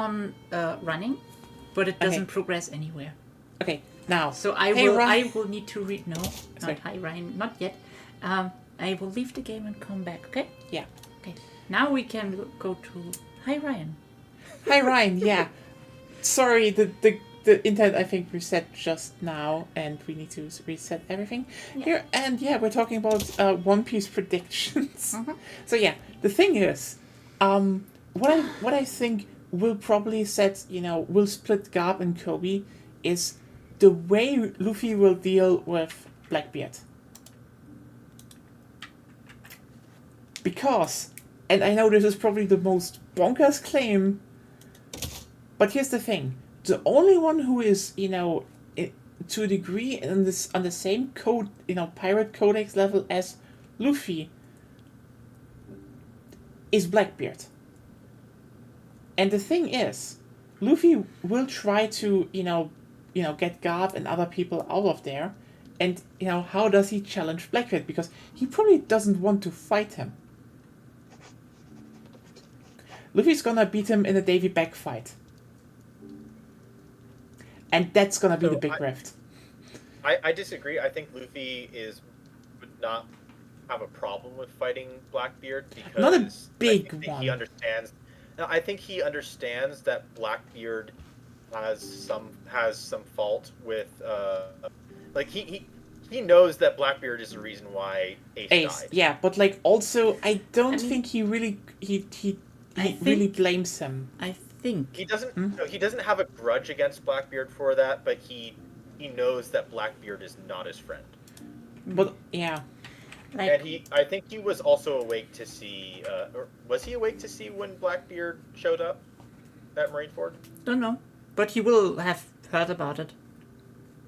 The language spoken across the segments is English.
on running, but it doesn't progress anywhere. Okay, now. So I will need to read. No, not hi Ryan, not yet. I will leave the game and come back. Okay. Yeah. Okay. Now we can go to hi Ryan. Hi Ryan. Yeah. Sorry, the internet I think reset just now, and we need to reset everything here. And yeah, we're talking about One Piece predictions. So yeah, the thing is, what I think will probably will split Garp and Kobe is the way Luffy will deal with Blackbeard. Because, and I know this is probably the most bonkers claim, but here's the thing. The only one who is, to a degree on the same code, pirate codex level as Luffy is Blackbeard. And the thing is, Luffy will try to, get Garp and other people out of there. And, how does he challenge Blackbeard? Because he probably doesn't want to fight him. Luffy's gonna beat him in a Davy Back fight. And that's gonna be the big rift. I disagree. I think Luffy would not have a problem with fighting Blackbeard because not a big one. He understands. No, I think he understands that Blackbeard has some fault with he knows that Blackbeard is the reason why Ace died. Yeah, but also I think he really really blames him. I think he doesn't. No, he doesn't have a grudge against Blackbeard for that, but he knows that Blackbeard is not his friend. But yeah, and I think he was also awake to see. Or was he awake to see when Blackbeard showed up at Marineford? Don't know, but he will have heard about it.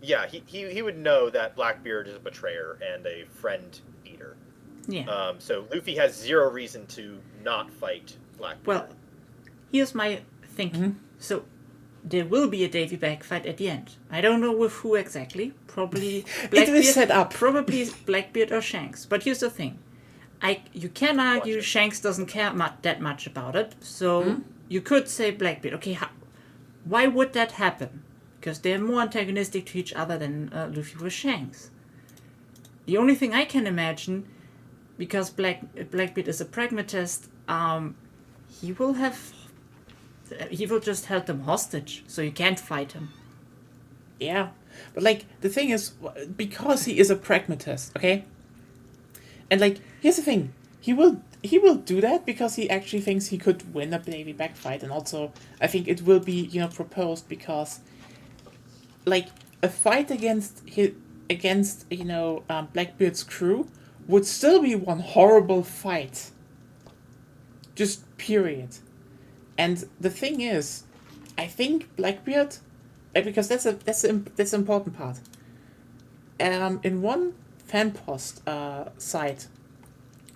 Yeah, he would know that Blackbeard is a betrayer and a friend beater. Yeah. So Luffy has zero reason to not fight Blackbeard. Well, here's my thinking. So there will be a Davy Back fight at the end. I don't know with who exactly. Probably Blackbeard. It is set up. Probably Blackbeard or Shanks. But here's the thing. You can argue Shanks doesn't care that much about it. So you could say Blackbeard. Okay, why would that happen? Because they're more antagonistic to each other than Luffy with Shanks. The only thing I can imagine, because Blackbeard is a pragmatist, he will just hold them hostage, so you can't fight him. Yeah, but the thing is, because he is a pragmatist, okay? And here's the thing, he will do that because he actually thinks he could win a Davy Back fight, and also I think it will be proposed because a fight against Blackbeard's crew would still be one horrible fight. Just period. And the thing is, I think Blackbeard, because that's the important part. In one fan post site,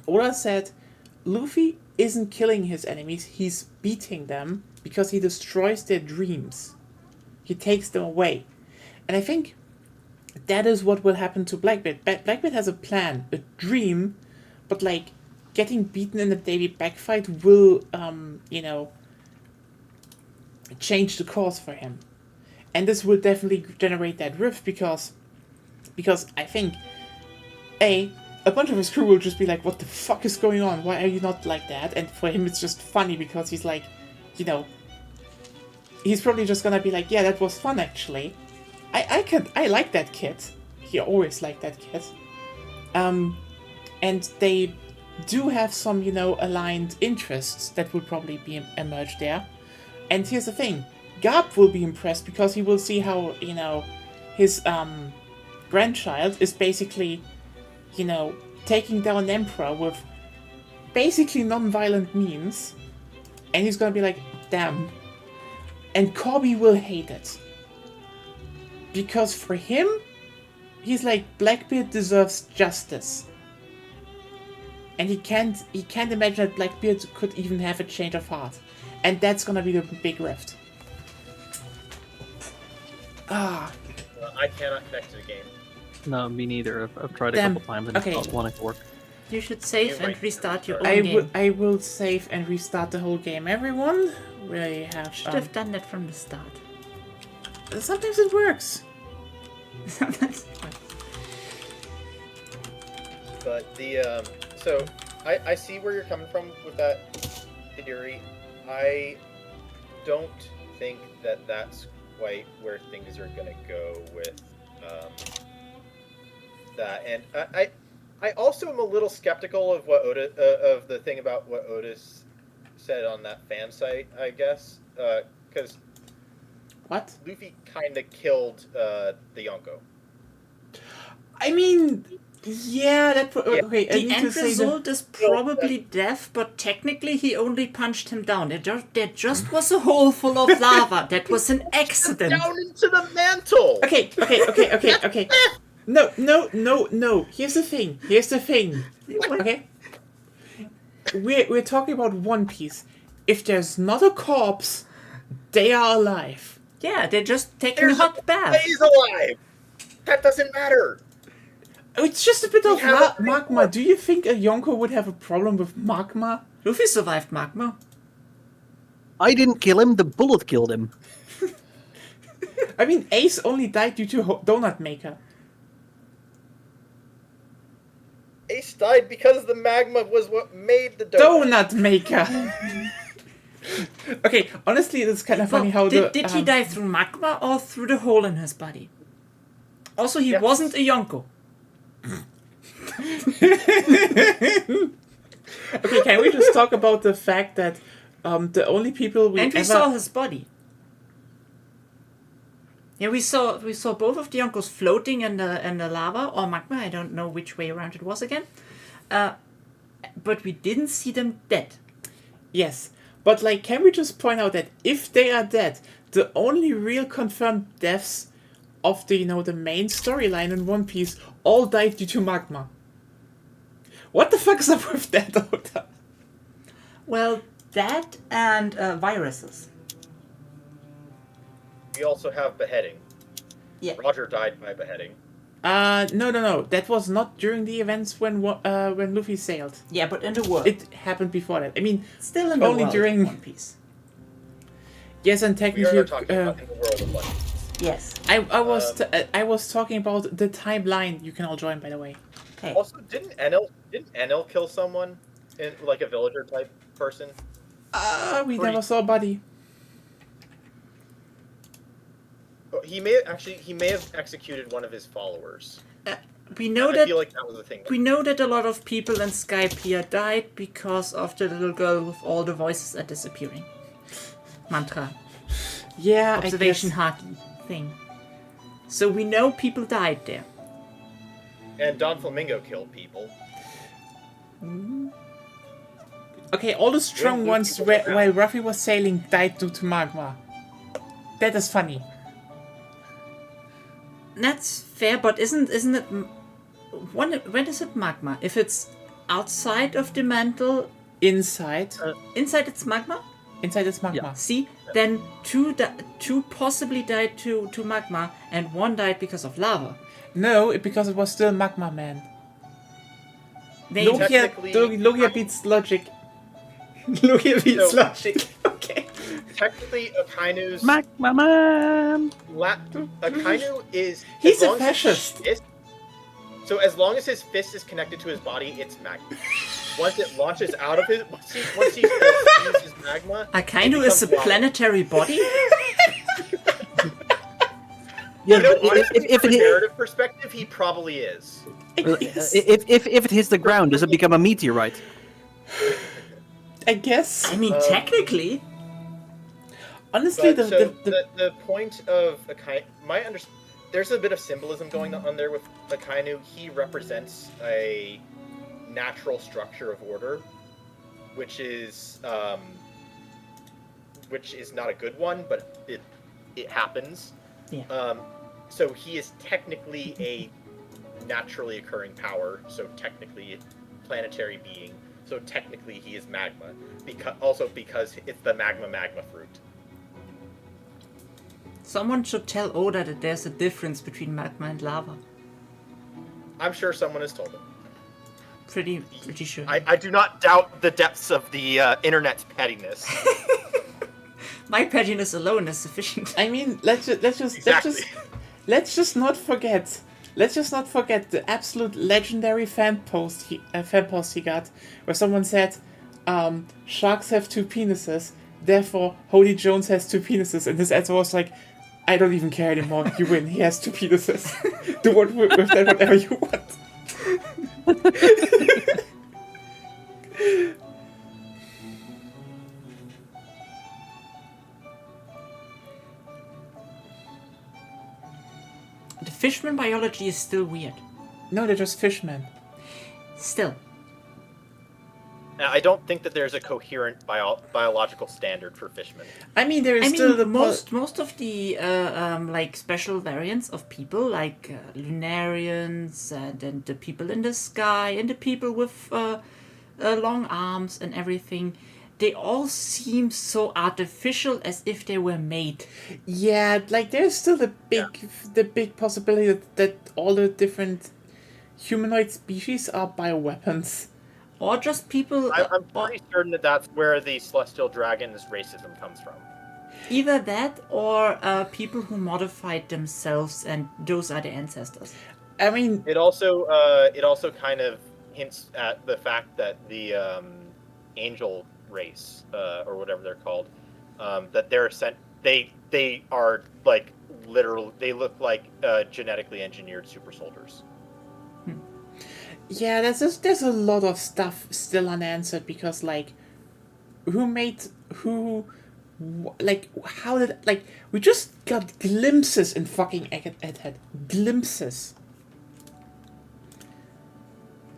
Oda said, Luffy isn't killing his enemies, he's beating them because he destroys their dreams. He takes them away. And I think that is what will happen to Blackbeard. Blackbeard has a plan, a dream, but getting beaten in the Davy Back fight will, change the course for him. And this will definitely generate that rift because I think, a bunch of his crew will just be like, what the fuck is going on? Why are you not like that? And for him it's just funny because he's he's probably just gonna be like, yeah, that was fun actually. I like that kid. He always liked that kid. And they do have some, aligned interests that will probably emerge there. And here's the thing, Garp will be impressed because he will see how, his grandchild is basically, taking down an emperor with basically non-violent means. And he's gonna be like, damn. And Kobe will hate it. Because for him, he's like, Blackbeard deserves justice. And he can't imagine that Blackbeard could even have a change of heart. And that's gonna be the big rift. I cannot connect to the game. No, me neither. I've tried a couple times and it's not wanting to work. You should save and restart your own game. I will save and restart the whole game, everyone. really have. Should have done that from the start. Sometimes it works. But the so I see where you're coming from with that theory. I don't think that that's quite where things are gonna go with that, and I also am a little skeptical of what of the thing about what Otis said on that fan site, I guess, because What? Luffy kind of killed the Yonko. I mean, yeah, that. Okay, I The need end to say result is probably death, but technically he only punched him down. There just was a hole full of lava. That was an accident. Down into the mantle. Okay. No. Here's the thing. Okay. We're talking about One Piece. If there's not a corpse, they are alive. Yeah, they're just taking a hot bath. He's alive. That doesn't matter. It's just a bit of have a magma. Do you think a Yonko would have a problem with magma? Luffy survived magma. I didn't kill him, the bullet killed him. I mean, Ace only died due to Donut Maker. Ace died because the magma was what made the Donut Maker! Okay, honestly, it's kind of funny how did he die through magma or through the hole in his body? Also, he wasn't a Yonko. Okay, can we just talk about the fact that the only people we saw his body. Yeah, we saw both of the Yonkos floating in the lava or magma. I don't know which way around it was again. But we didn't see them dead. Yes, but like, can we just point out that if they are dead, the only real confirmed deaths of the the main storyline in One Piece all died due to magma. What the fuck is up with that, Oda? Well, that and viruses. We also have beheading. Yeah. Roger died by beheading. No. That was not during the events when Luffy sailed. Yeah, but in the world. It happened before that. I mean, still in the only world during One Piece. Yes, and technically, We are talking about in the world of One Piece. Yes. I was talking about the timeline. You can all join, by the way. Okay. Also, didn't Enel kill someone in like a villager type person? We never saw Buddy. He may have executed one of his followers. We know I feel like that was the thing. We know that a lot of people in Skypiea died because of the little girl with all the voices are disappearing. Mantra. Yeah, Observation Haki thing. So we know people died there. And Don Flamingo killed people. Okay, all the strong ones while Ruffy was sailing died due to magma. That is funny. That's fair, but isn't it? When is it magma? If it's outside of the mantle, Inside inside it's magma. Inside it's magma. Yeah. See, then two possibly died to magma, and one died because of lava. No, because it was still Magma Man. Maybe. Logia beats logic. Logia beats logic. Okay. Technically, Akainu's Magma Man! Akainu is... He's as a long as his fascist. fist- So as long as his fist is connected to his body, it's magma. Once it launches out of his... Once he uses magma... Akainu is a planetary body? Yeah, Honestly, if from a it narrative perspective, he probably is. if it hits the ground, does it become a meteorite? I guess. I mean, technically. Honestly, But, the point of Akainu... There's a bit of symbolism going on there with Akainu. He represents a natural structure of order, which is not a good one, but it happens. Yeah. So he is technically a naturally occurring power, so technically a planetary being, so technically he is magma, because it's the magma fruit. Someone should tell Oda that there's a difference between magma and lava. I'm sure someone has told him. Pretty sure. I do not doubt the depths of the internet's pettiness. My pettiness alone is sufficient. I mean, let's Exactly. just not forget. Let's just not forget the absolute legendary fan post he got, where someone said, "Sharks have 2 penises, therefore Holy Jones has 2 penises," and his answer was like, "I don't even care anymore. You win. He has 2 penises. Do with that whatever you want." The fishman biology is still weird. No, they're just fishmen. Still. Now, I don't think that there's a coherent biological standard for fishmen. I mean, there is still the most of the like special variants of people, like lunarians and the people in the sky and the people with long arms and everything. They all seem so artificial, as if they were made. Yeah, like there's still the big possibility that all the different humanoid species are bioweapons. Or just people... I'm pretty certain that that's where the celestial dragon's racism comes from. Either that, or people who modified themselves, and those are the ancestors. I mean... It also kind of hints at the fact that the angel race, or whatever they're called, that they're they are like literal. They look like genetically engineered super soldiers. Yeah, there's a lot of stuff still unanswered, because like, how did, like, we just got glimpses in fucking Egghead. Glimpses.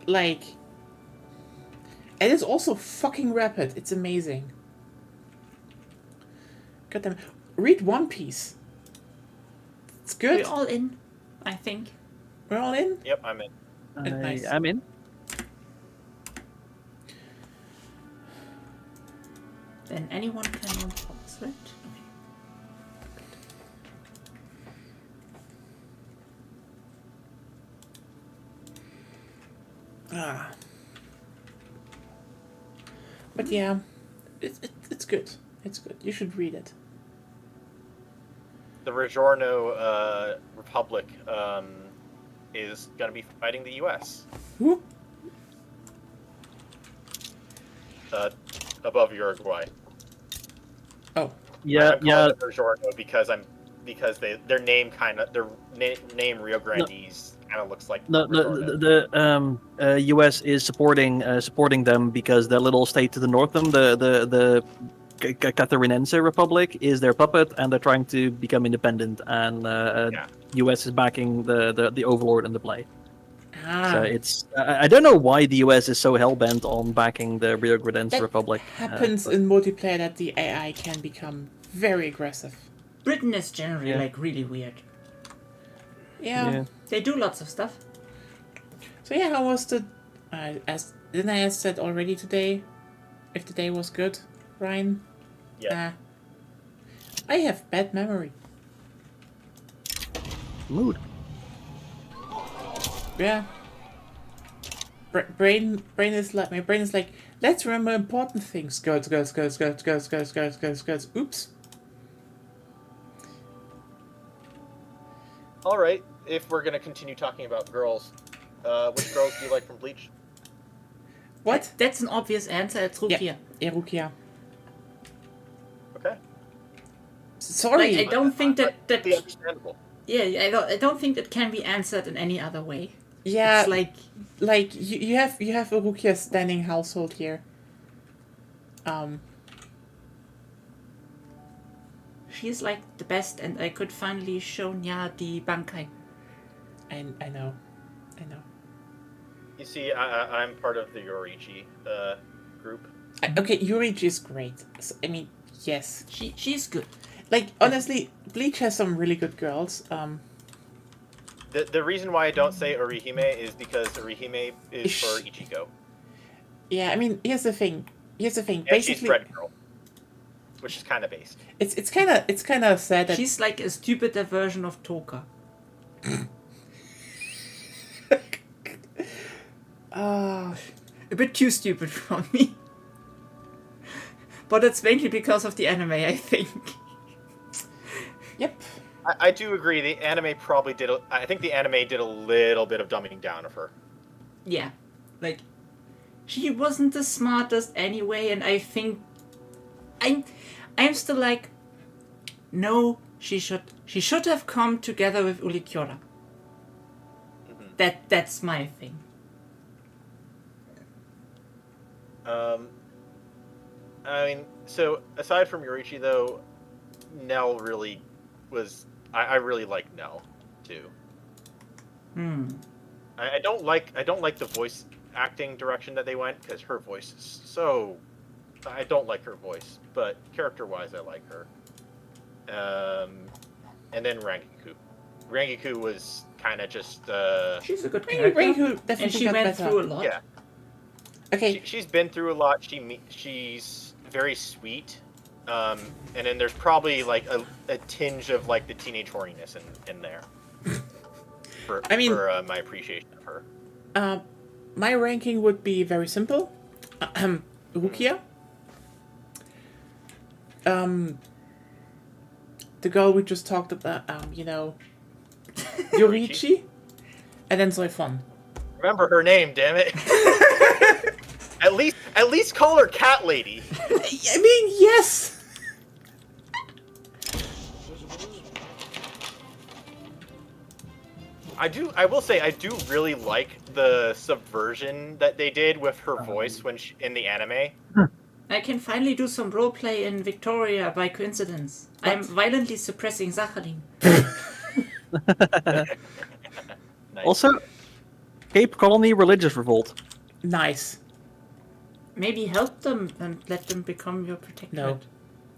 Like, and it's also fucking rapid. It's amazing. Goddamn. Read One Piece. It's good. We're all in, I think. We're all in? Yep, I'm in. Nice. I'm in. Then anyone can pause it. Ah. But yeah, it's good. It's good. You should read it. The Rajorno Republic is going to be fighting the U.S. Who? Above Uruguay. Oh. Yeah, I'm calling it Rajorno because their name name Rio Grande's kind of looks like the U.S. is supporting them because the little state to the north of them, the Catarinense Republic, is their puppet, and they're trying to become independent. And U.S. is backing the Overlord in the play. Ah. So it's I don't know why the U.S. is so hell bent on backing the Rio Grandense Republic. Happens in multiplayer that the AI can become very aggressive. Britain is generally like really weird. Yeah. They do lots of stuff. So yeah, how was the? Didn't I ask that already today? If the day was good, Ryan? Yeah. I have bad memory. Mood. Yeah. Brain is like, my brain is like, let's remember important things. Girls. Oops. All right. If we're gonna continue talking about girls, which girls do you like from Bleach? What? That's an obvious answer. It's Rukia. Yeah, Rukia. Okay. Sorry. Like, I don't think that. Be understandable. Yeah, I don't think that can be answered in any other way. Yeah. It's like you have a Rukia standing household here. She's like the best, and I could finally show Nya the Bankai. I know. You see, I'm part of the Yoriichi group. Okay, Yurichi is great. So, I mean, yes. She's good. Like, honestly, Bleach has some really good girls. The reason why I don't say Orihime is because Orihime is for Ichigo. Yeah, I mean, here's the thing. And Basically, she's Red Girl, which is kind of based. It's kind of sad that She's like a stupider version of Toka. A bit too stupid for me. but it's mainly because of the anime, I think. Yep. I do agree. The anime probably did. I think the anime did a little bit of dumbing down of her. Yeah, like she wasn't the smartest anyway, and I think I'm still like, no, she should have come together with Ulikyora. That's my thing. I mean, so aside from Yorichi though, Nell really was. I really like Nell too. I don't like the voice acting direction that they went, because her voice is so. I don't like her voice, but character-wise, I like her. And then Rangiku. Rangiku was kind of just. She's a good character, and she went through a lot. Yeah. Okay. She's been through a lot. She's very sweet. And then there's probably like a tinge of like the teenage horniness in there. For my appreciation of her. My ranking would be very simple. Rukia. The girl we just talked about, Yorichi. And then Zoifon. Remember her name, damn it. At least call her Cat Lady. I mean, yes. I will say I do really like the subversion that they did with her voice when in the anime. I can finally do some roleplay in Victoria by coincidence. What? I'm violently suppressing Sakhalin. Nice. Also, Cape Colony Religious Revolt. Nice. Maybe help them and let them become your protectorate. No,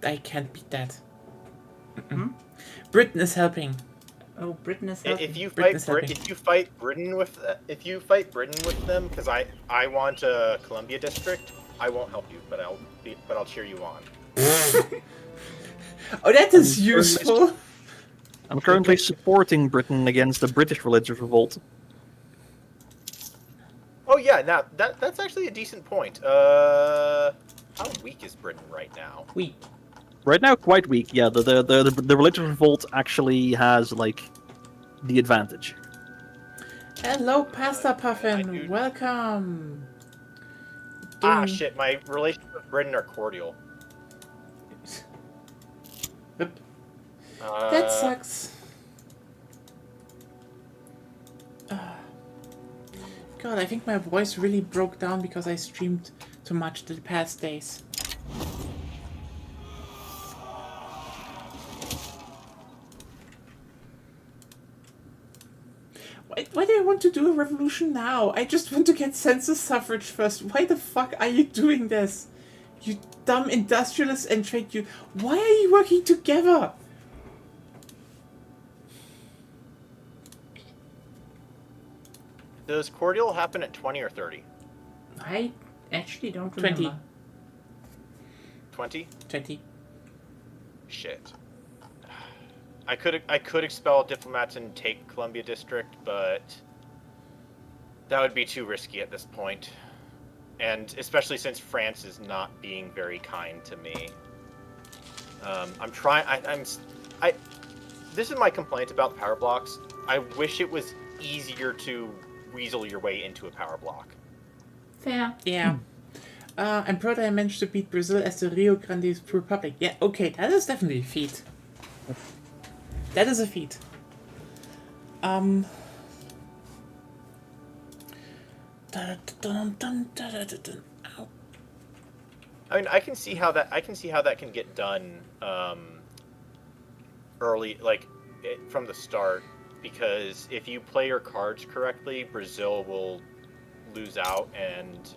I can't beat that. Britain is helping. Oh, Britain is helping. If you Britain fight is helping. if you fight Britain with them, because I want a Columbia district, I won't help you, but I'll cheer you on. Oh, that is useful. I'm currently supporting Britain against the British Religious Revolt. Oh yeah, now that's actually a decent point. How weak is Britain right now? Weak. Right now, quite weak. Yeah, the Religious Revolt actually has like the advantage. Hello, Pasta Puffin. Welcome. Shit, my relations with Britain are cordial. Yep. That sucks. God, I think my voice really broke down because I streamed too much the past days. Why do I want to do a revolution now? I just want to get census suffrage first. Why the fuck are you doing this? You dumb industrialists and trade you. Why are you working together? Does cordial happen at 20 or 30? I actually don't 20. remember. 20? 20. Shit. I could expel diplomats and take Columbia District, but that would be too risky at this point. And especially since France is not being very kind to me. I'm trying. This is my complaint about the Power Blocks. I wish it was easier to weasel your way into a Power Block. Fair. Yeah. I'm proud I managed to beat Brazil as the Rio Grande Republic. Yeah, okay, that is definitely a feat. That is a feat. Ow. I mean, I can see how that can get done early, like from the start, because if you play your cards correctly, Brazil will lose out and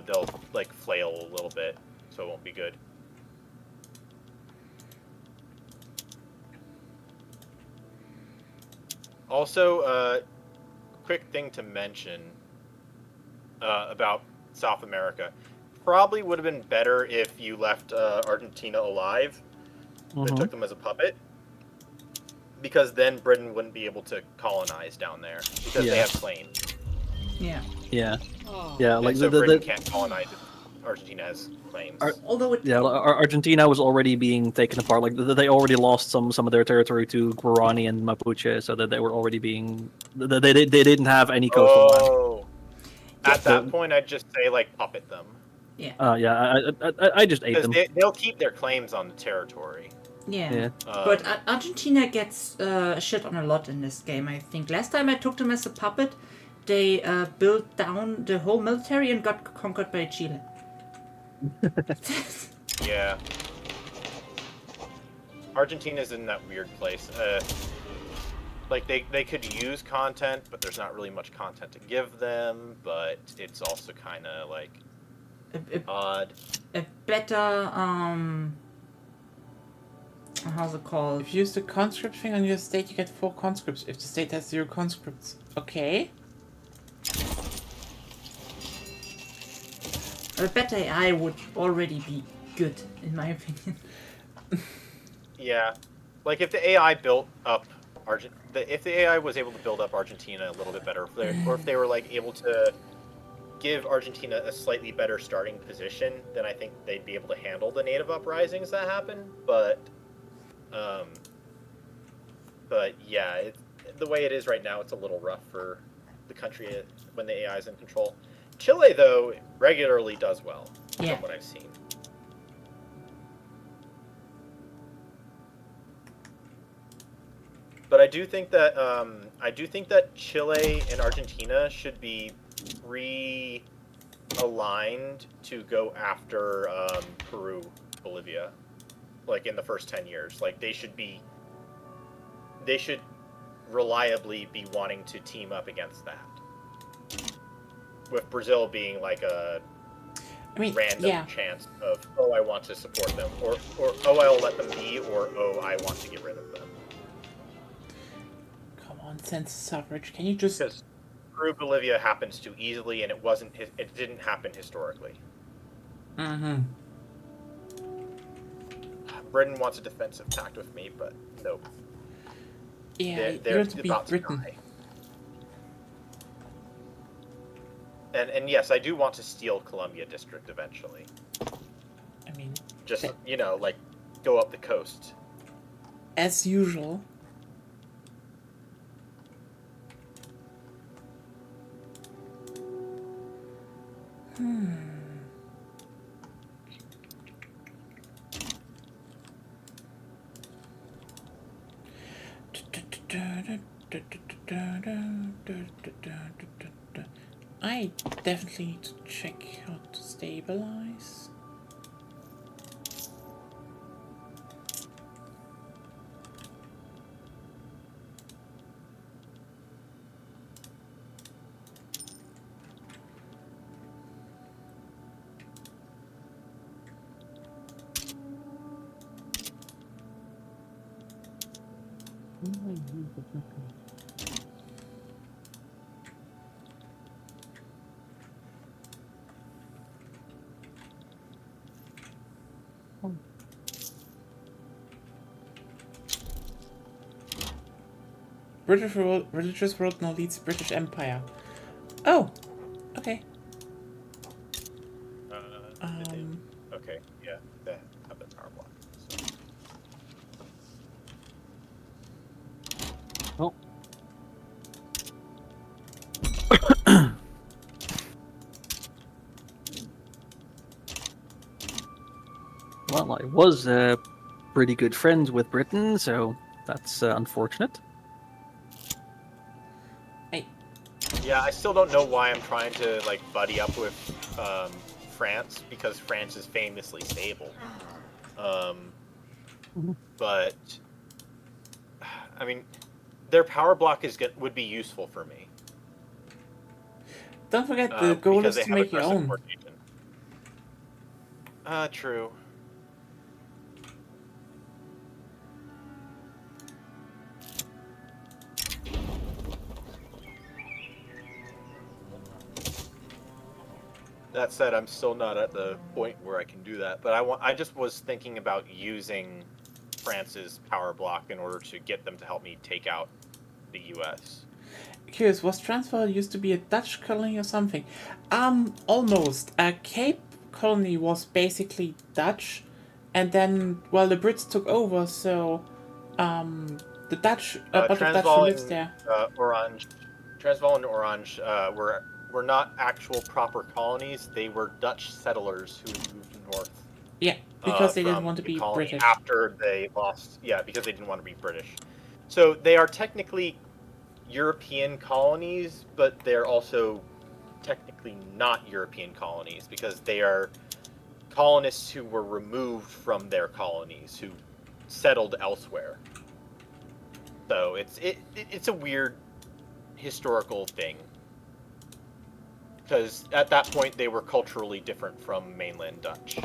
they'll like flail a little bit, so it won't be good. Also, quick thing to mention about South America. Probably would have been better if you left Argentina alive, but took them as a puppet. Because then Britain wouldn't be able to colonize down there, because they have claims. Yeah. Yeah. Yeah, like so Britain can't colonize Argentina has claims. Although it, Yeah, Argentina was already being taken apart. Like they already lost some of their territory to Guarani and Mapuche, so that they were already being. They didn't have any coastal land. Oh, at that point, I'd just say like puppet them. yeah, I just ate Because them. they'll keep their claims on the territory. yeah. But Argentina gets shit on a lot in this game. I think last time I took them as a puppet, they built down the whole military and got conquered by Chile. Yeah. Argentina's in that weird place. Like they could use content, but there's not really much content to give them. But it's also kind of like odd. A better how's it called? If you use the conscript thing on your state, you get 4 conscripts. If the state has 0 conscripts. Okay. A better AI would already be good, in my opinion. Yeah, like if the AI built up if the AI was able to build up Argentina a little bit better, or if they were like able to give Argentina a slightly better starting position, then I think they'd be able to handle the native uprisings that happen. But yeah, the way it is right now, it's a little rough for the country when the AI is in control. Chile, though, regularly does well, from what I've seen. But I do think that Chile and Argentina should be realigned to go after Peru, Bolivia, like in the first 10 years. Like they should reliably be wanting to team up against that. With Brazil being like a random chance of, oh, I want to support them, or oh, I'll let them be, or oh, I want to get rid of them. Come on, census suffrage. Can you just... Because Peru, Bolivia happens too easily, and it didn't happen historically. Mm-hmm. Britain wants a defensive pact with me, but nope. Yeah, they're you have to beat about Britain. to die. And yes, I do want to steal Columbia District eventually. I mean... Just, like, go up the coast. As usual. I definitely need to check how to stabilize. Religious world now leads British Empire. Oh, okay. Okay, yeah, they have the power block. So. Oh. Well, I was pretty good friends with Britain, so that's unfortunate. Yeah, I still don't know why I'm trying to like buddy up with France, because France is famously stable. But I mean, their power block would be useful for me. Don't forget the goal is to make your own. True. That said, I'm still not at the point where I can do that. But I just was thinking about using France's power block in order to get them to help me take out the U.S. Curious, was Transvaal used to be a Dutch colony or something? Almost. Cape colony was basically Dutch, and then the Brits took over, so the Dutch, a bunch of Dutch who lives there. Transvaal and Orange were not actual proper colonies. They were Dutch settlers who moved north. Yeah, because they didn't want to be British. After they lost, because they didn't want to be British. So they are technically European colonies, but they're also technically not European colonies because they are colonists who were removed from their colonies, who settled elsewhere. So it's a weird historical thing. Because at that point they were culturally different from mainland Dutch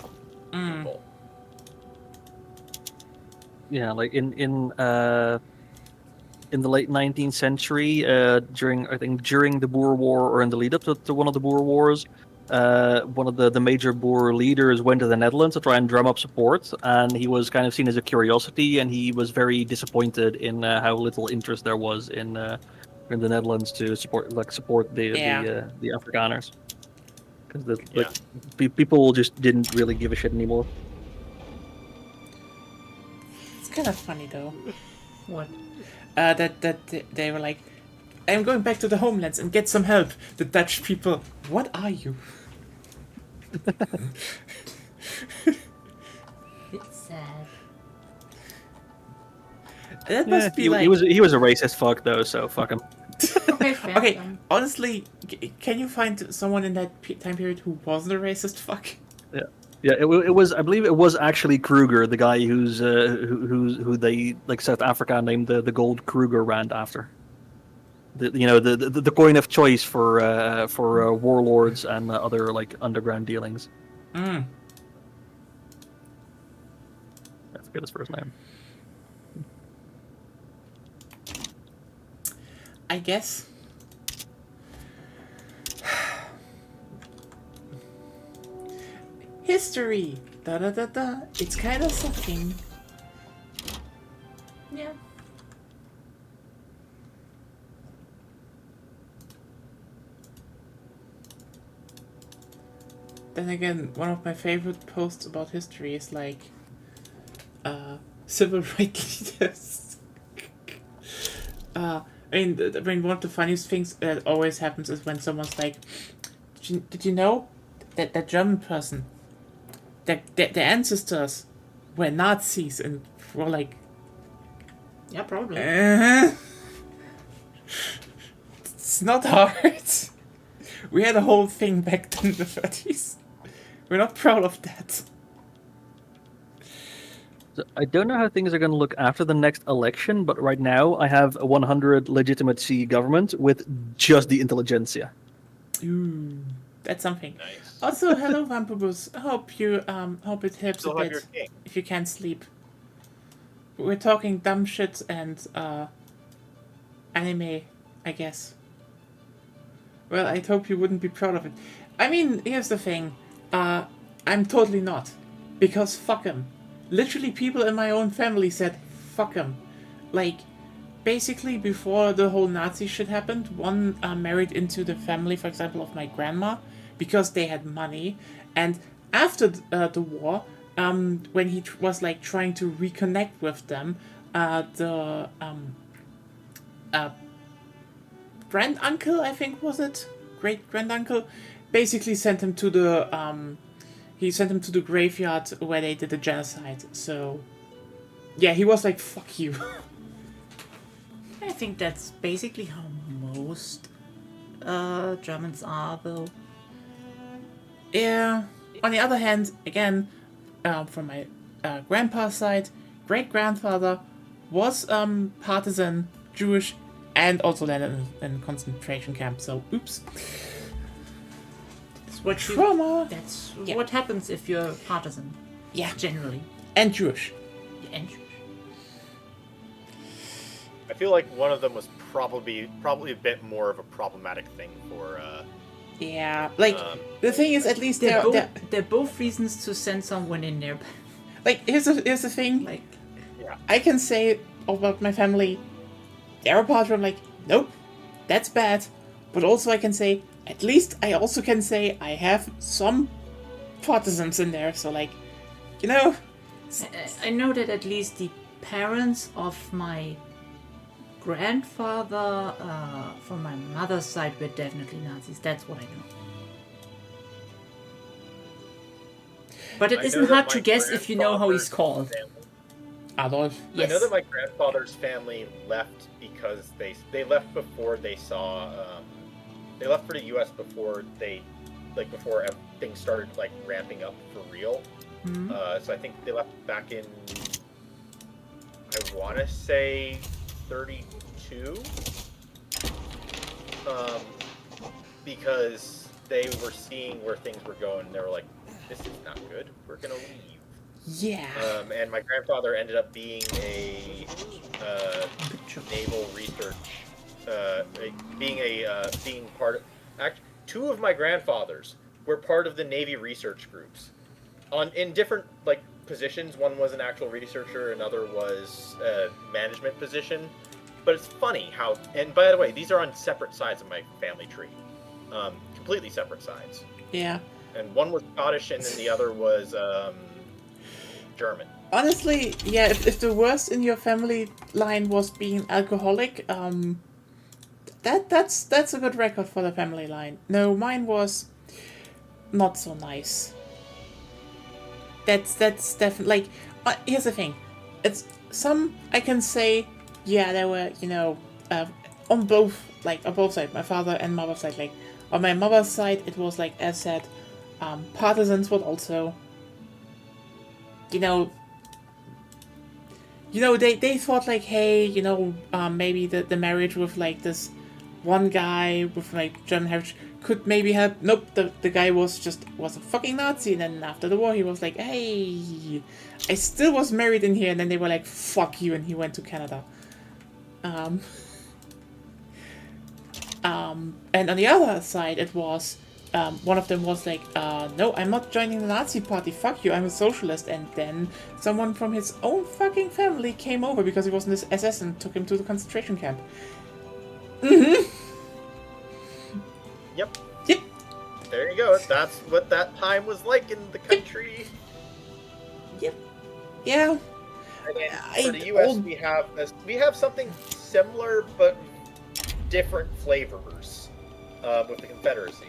people. Yeah, like in the late 19th century, during the Boer War or in the lead up to one of the Boer Wars, one of the major Boer leaders went to the Netherlands to try and drum up support, and he was kind of seen as a curiosity, and he was very disappointed in how little interest there was in the Netherlands to support the Afrikaners, because people just didn't really give a shit anymore. It's kind of funny though. What? That they were like, I'm going back to the homelands and get some help. The Dutch people, what are you? It's sad. That must be like... He was a racist fuck though, so fuck him. Okay, honestly, can you find someone in that time period who wasn't a racist fuck? Yeah, it was. I believe it was actually Kruger, the guy who they like South Africa named the gold Kruger rand after. The coin of choice for warlords and other like underground dealings. I forget his first name. I guess. History. Da da da da. It's kind of something. Yeah. Then again, one of my favorite posts about history is like civil rights leaders. I mean, one of the funniest things that always happens is when someone's like, "Did you know that German person, their ancestors were Nazis?" And we're like, Yeah, probably. It's not hard. We had a whole thing back then in the 30s. We're not proud of that. So I don't know how things are going to look after the next election, but right now I have a 100 legitimacy government with just the intelligentsia. Ooh, that's something. Nice. Also, hello, Vampubus. Hope it helps Still a have your bit king. if you can't sleep. We're talking dumb shit and anime, I guess. Well, I'd hope you wouldn't be proud of it. I mean, here's the thing. I'm totally not. Because fuck him. Literally, people in my own family said, fuck him. Like, basically, before the whole Nazi shit happened, one married into the family, for example, of my grandma, because they had money. And after the war, when he was, like, trying to reconnect with them, the grand-uncle, I think, was it? Great-grand-uncle? Basically sent him to the, he sent him to the graveyard where they did the genocide. So, yeah, he was like, fuck you. I think that's basically how most Germans are, though. Yeah. On the other hand, again, from my grandpa's side, great-grandfather was partisan, Jewish, and also landed in a concentration camp. So, oops. Trauma. That's Yeah. what happens if you're partisan. Yeah. Generally. And Jewish. And I feel like one of them was probably a bit more of a problematic thing for. Yeah. Like, the thing is, at least they're both reasons to send someone in there. like, here's the thing. Like, Yeah. I can say about my family, they're a part where I'm like, nope, that's bad. But also I can say, at least I also can say I have some partisans in there. So like, you know, I know that at least the parents of my grandfather from my mother's side were definitely Nazis. That's what I know. But it I isn't know that hard to my guess if you know how he's grandfather's called. family- Adolf. Yes. I know that my grandfather's family left because they left before they saw they left for the U.S. before things started like ramping up for real. Mhm. So I think they left back in I want to say 32, because they were seeing where things were going and they were like, this is not good. We're gonna leave. Yeah. And my grandfather ended up being a naval research, being part of. Two of my grandfathers were part of the Navy research groups, in different like positions. One was an actual researcher, another was a management position. But it's funny how, and by the way, these are on separate sides of my family tree, completely separate sides. Yeah. And one was Scottish, and then the other was German. Honestly, yeah, if the worst in your family line was being alcoholic, that's a good record for the family line. No, mine was not so nice. That's definitely like, here's the thing, it's some I can say, yeah, there were on both sides, my father and mother's side. Like on my mother's side, it was like as said, partisans, but also, they thought like, hey, maybe the marriage with like this one guy with like German heritage could maybe help. Nope, the guy was a fucking Nazi, and then after the war he was like, hey, I still was married in here, and then they were like, fuck you, and he went to Canada. And on the other side, it was, one of them was like, no, I'm not joining the Nazi party, fuck you, I'm a socialist. And then someone from his own fucking family came over because he was in this SS and took him to the concentration camp. Mm-hmm. Yep. Yep. There you go. That's what that time was like in the country. Yep. Yeah. And then for the U.S., we have something similar but different flavors with the Confederacy.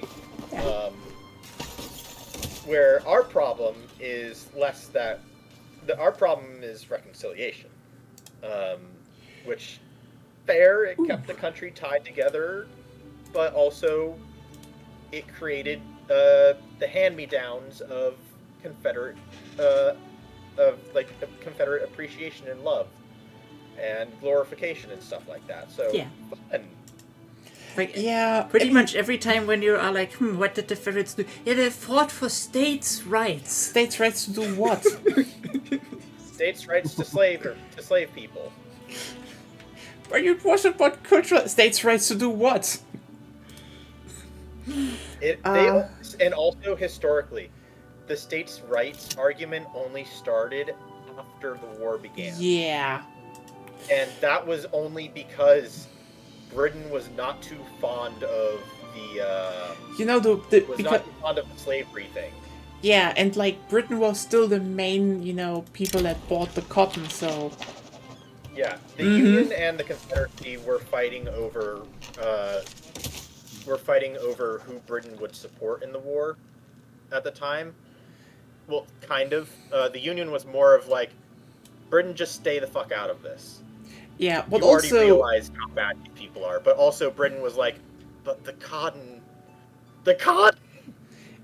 Where our problem is less that our problem is reconciliation, which fair, it kept the country tied together, but also it created the hand-me-downs of Confederate Confederate appreciation and love and glorification and stuff like that. So Yeah. fun. Like, Yeah. pretty much every time when you are like, what did the Confederates do? Yeah, they fought for states' rights. States' rights to do what? States' rights to slave people. But it was about cultural states' rights to do what? And also historically, the states' rights argument only started after the war began. Yeah. And that was only because Britain was not too fond of not too fond of the slavery thing. Yeah, and like Britain was still the main, people that bought the cotton, so Yeah, the Union and the Confederacy were fighting over who Britain would support in the war at the time. Well, kind of. The Union was more of like, Britain, just stay the fuck out of this. yeah, but You already also realized how bad these people are. But also Britain was like, but the cotton.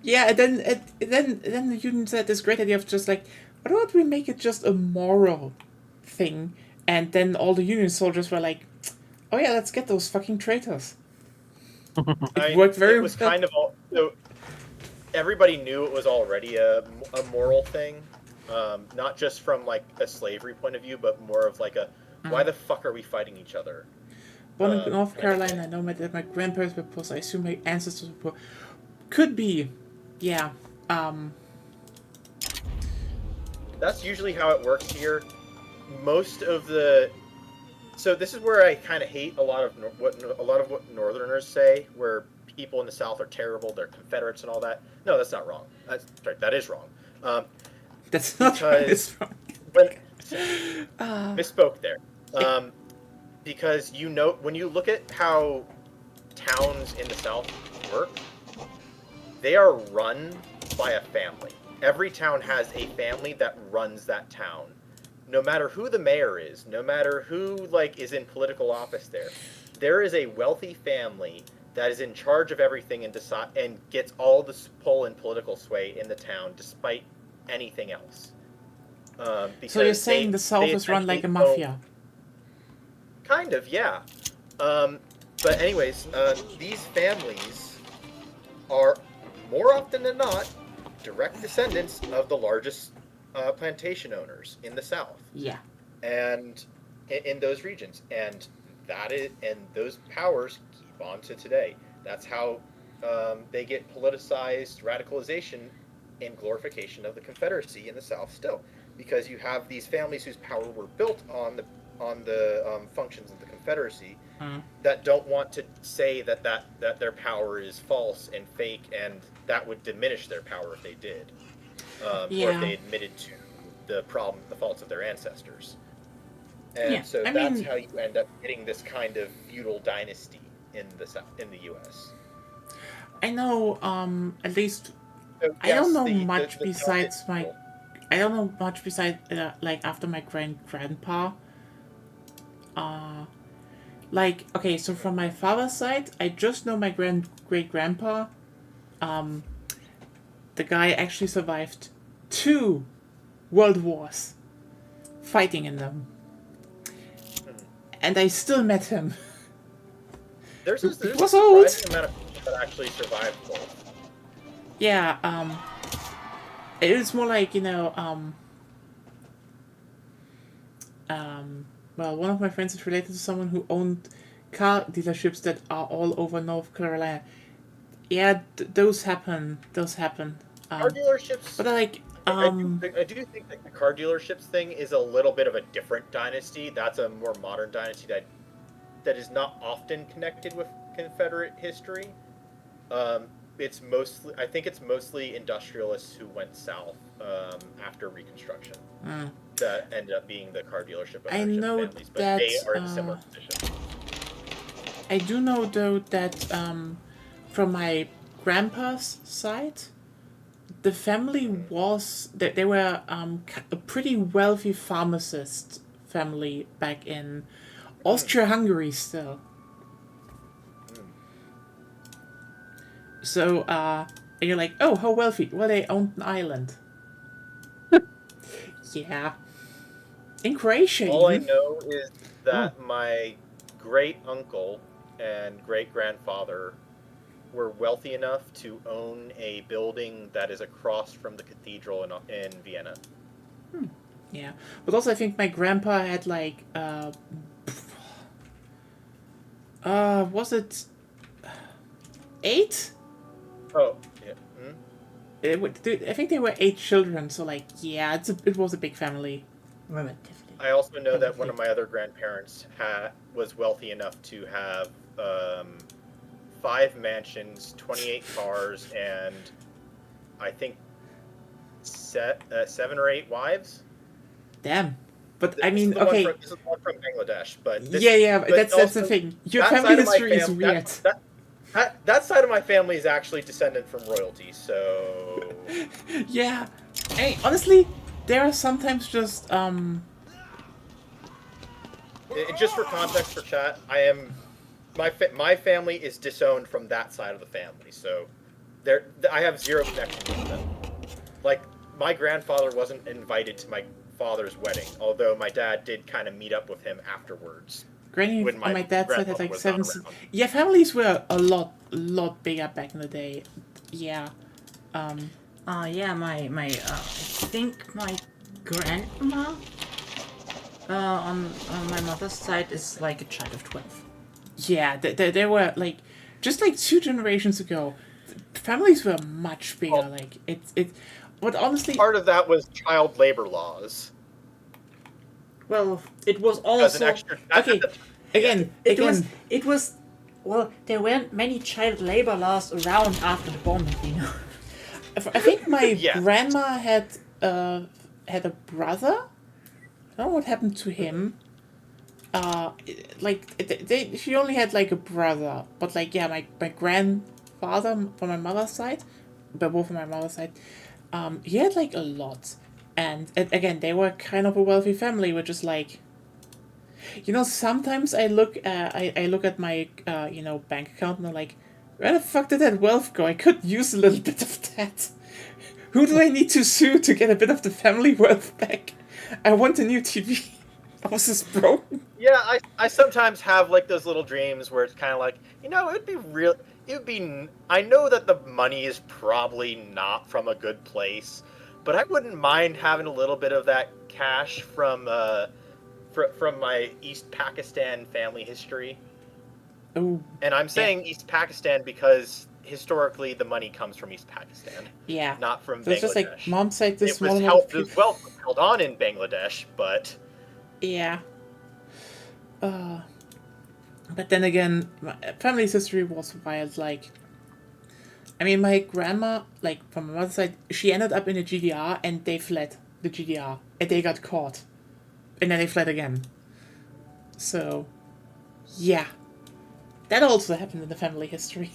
yeah, and then the Union said this great idea of just like, why don't we make it just a moral thing? And then all the Union soldiers were like, oh yeah, let's get those fucking traitors. It worked very It was well. kind of so. Everybody knew it was already a moral thing, not just from like a slavery point of view, but more of like a why the fuck are we fighting each other? Born in North Carolina, I know that my grandparents were poor, so I assume my ancestors were poor. Could be, yeah. That's usually how it works here. Most of so this is where I kind of hate a lot of what Northerners say, where people in the South are terrible, they're Confederates and all that. No, that's not wrong. That's right, that is wrong. That's not Because right. when, misspoke there. Because when you look at how towns in the South work, they are run by a family. Every town has a family that runs that town. No matter who the mayor is, no matter who is in political office there is a wealthy family that is in charge of everything and gets all the pull and political sway in the town despite anything else. So you're saying the South is run like a mafia? Kind of, yeah. But anyways, these families are more often than not direct descendants of the largest plantation owners in the South. Yeah. And in those regions, and those powers keep on to today. That's how they get politicized radicalization and glorification of the Confederacy in the South still, because you have these families whose power were built on the functions of the Confederacy that don't want to say that their power is false and fake, and that would diminish their power if they did, or if they admitted to the faults of their ancestors. And so that's how you end up getting this kind of feudal dynasty in the South, in the U.S. I know, at least So, I don't yes, know the much South besides is my. cool. I don't know much besides after my grandpa. Okay, so from my father's side, I just know my great grandpa. The guy actually survived 2 world wars, fighting in them, and I still met him. There's a was old. surprising amount of people that actually survived both. Yeah, it is more like, well, one of my friends is related to someone who owned car dealerships that are all over North Carolina. Yeah, those happen. Car dealerships. But I do think that the car dealerships thing is a little bit of a different dynasty. That's a more modern dynasty that is not often connected with Confederate history. I think it's mostly industrialists who went south after Reconstruction that ended up being the car dealership ownership I know families, but that, they are in a similar position. I do know though that from my grandpa's side, the family was that they were a pretty wealthy pharmacist family back in Austria-Hungary still. So and you're like, oh, how wealthy? Well, they owned an island. Yeah. In Croatia. All I even. know is that my great uncle and great grandfather were wealthy enough to own a building that is across from the cathedral in Vienna. Yeah, but also I think my grandpa had was it 8? Oh, yeah. I think there were 8 children, so yeah, it was a big family. Relatively. I also know that one of my other grandparents was wealthy enough to have 5 mansions, 28 cars, and I think 7 or 8 wives. Damn. But I This mean, is the okay. This is one from Bangladesh, but But that's also, the thing. Your that family side of my history is fam- weird. That side of my family is actually descended from royalty, so Yeah. Hey, honestly, there are sometimes just just for context for chat, my family is disowned from that side of the family, so I have zero connection with them. Like, my grandfather wasn't invited to my father's wedding, although my dad did kind of meet up with him afterwards. Granny when on my dad's side had grandfather was not 7. around. Yeah, families were a lot bigger back in the day. Yeah. Yeah, my I think my grandma on my mother's side is like a child of 12. Yeah, they were just 2 generations ago, families were much bigger. Well, but honestly, part of that was child labor laws. Well, it was As an also extra, okay. Again, it was Well, there weren't many child labor laws around after the bombing, you know. I think my Yeah. grandma had a brother. I don't know what happened to him. She only had like a brother, but like yeah, my grandfather from my mother's side, but both from my mother's side, he had like a lot, and again they were kind of a wealthy family, which is like, you know, sometimes I look at my bank account and I'm like, where the fuck did that wealth go? I could use a little bit of that. Who do I need to sue to get a bit of the family wealth back? I want a new TV. I was just broken. Yeah, I sometimes have like those little dreams where it's kind of like, you know, I know that the money is probably not from a good place, but I wouldn't mind having a little bit of that cash from my East Pakistan family history. Oh, And I'm saying East Pakistan because historically the money comes from East Pakistan, yeah. not from So it's just like Bangladesh. mom said this It was small amount of the wealth was held on in Bangladesh, but yeah. But then again, my family's history was wild. Like, I mean, my grandma, like from my mother's side, she ended up in the GDR, and they fled the GDR, and they got caught, and then they fled again. So, yeah, that also happened in the family history.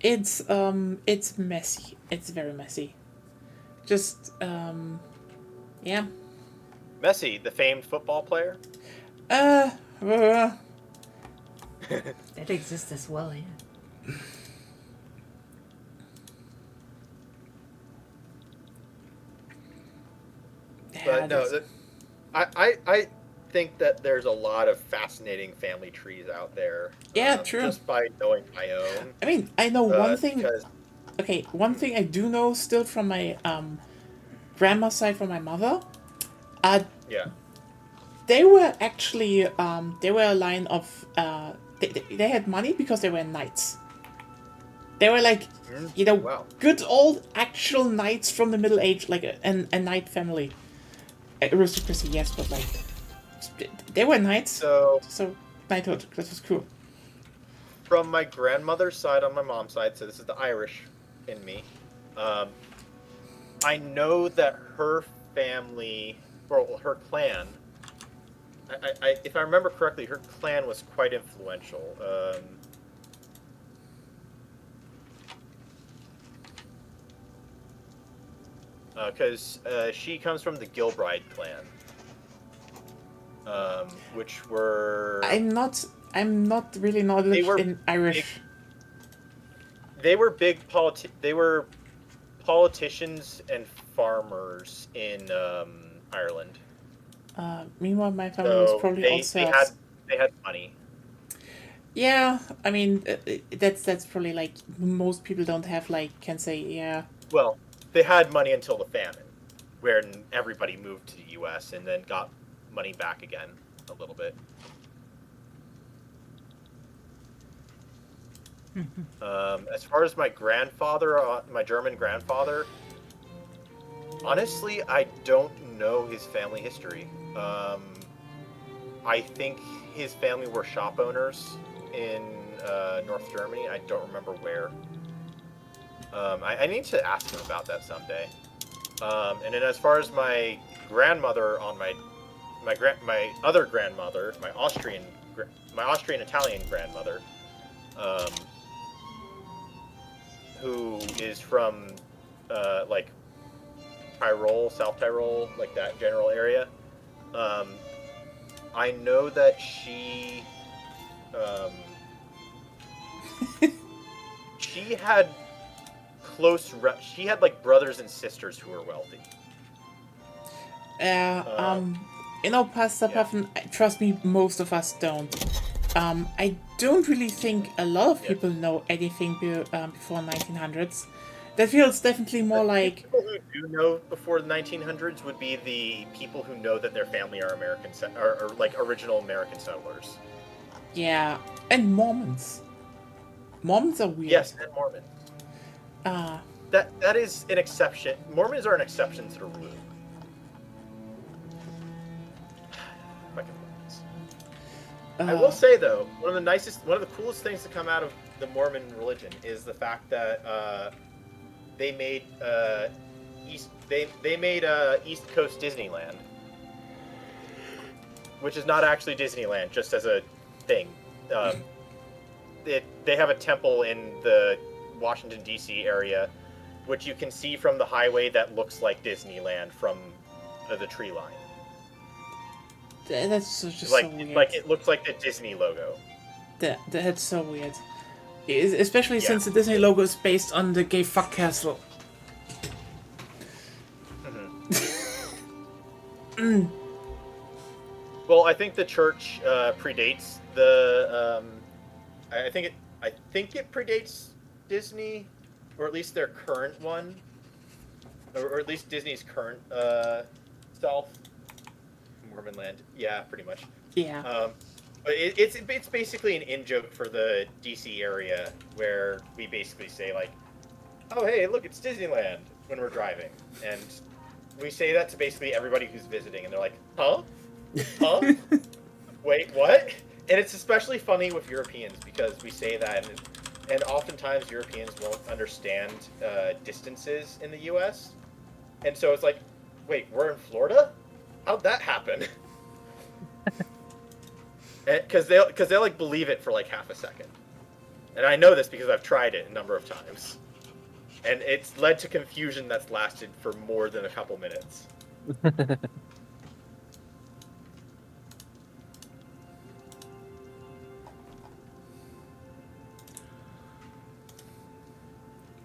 It's messy. It's very messy. Just yeah. Messi, the famed football player. Uh, That exists as well, yeah. But no, I think that there's a lot of fascinating family trees out there. Yeah, true. Just by knowing my own. I mean, I know one thing. Because, Okay, one thing I do know still from my grandma's side from my mother. yeah. They were actually they were a line of they had money because they were knights. They were like, you know, Wow. good old actual knights from the Middle Age, like a knight family. Aristocracy, yes, but like they were knights. So knighthood, that was cool. from my grandmother's side on my mom's side, so this is the Irish in me. I know that her family, or her clan, if I remember correctly, her clan was quite influential. Because she comes from the Gilbride clan, which were I'm not really knowledge in Irish. They were They were politicians and farmers in Ireland. Meanwhile, my family was probably they had money. Yeah, I mean that's probably like most people don't have like can say yeah. Well, they had money until the famine, where everybody moved to the U.S. and then got money back again a little bit. As far as my grandfather, my German grandfather, honestly, I don't know his family history. I think his family were shop owners in North Germany. I don't remember where. I need to ask him about that someday. And then as far as my grandmother on my other grandmother, my Austrian Italian grandmother, who is from like Tyrol, South Tyrol, like that general area. I know that she she had she had like brothers and sisters who were wealthy. You know, Pastor Puffin, trust me, most of us don't. I don't really think a lot of people know anything before 1900s. That feels definitely more like... People who do know before the 1900s would be the people who know that their family are American, or like original American settlers. Yeah, and Mormons. Mormons are weird. Yes, and Mormons. That is an exception. Mormons are an exception to the rule. I will say though, one of the coolest things to come out of the Mormon religion is the fact that they made East Coast Disneyland, which is not actually Disneyland, just as a thing. They have a temple in the Washington D.C. area, which you can see from the highway that looks like Disneyland from the tree line. That's just Like so weird. like it looks like the Disney logo. That's so weird. Especially Yeah. since the Disney logo is based on the gay fuck castle. Well, I think the church predates the. I think it predates Disney, or at least their current one, or at least Disney's current self. Mormon land, yeah, pretty much. Yeah. But it's basically an in joke for the DC area where we basically say like, "Oh hey, look, it's Disneyland" when we're driving, and we say that to basically everybody who's visiting, and they're like, "Huh? Huh? Wait, what?" And it's especially funny with Europeans because we say that, and oftentimes Europeans won't understand distances in the U.S. And so it's like, "Wait, we're in Florida? How'd that happen?" Because they like believe it for like half a second, and I know this because I've tried it a number of times, and it's led to confusion that's lasted for more than a couple minutes.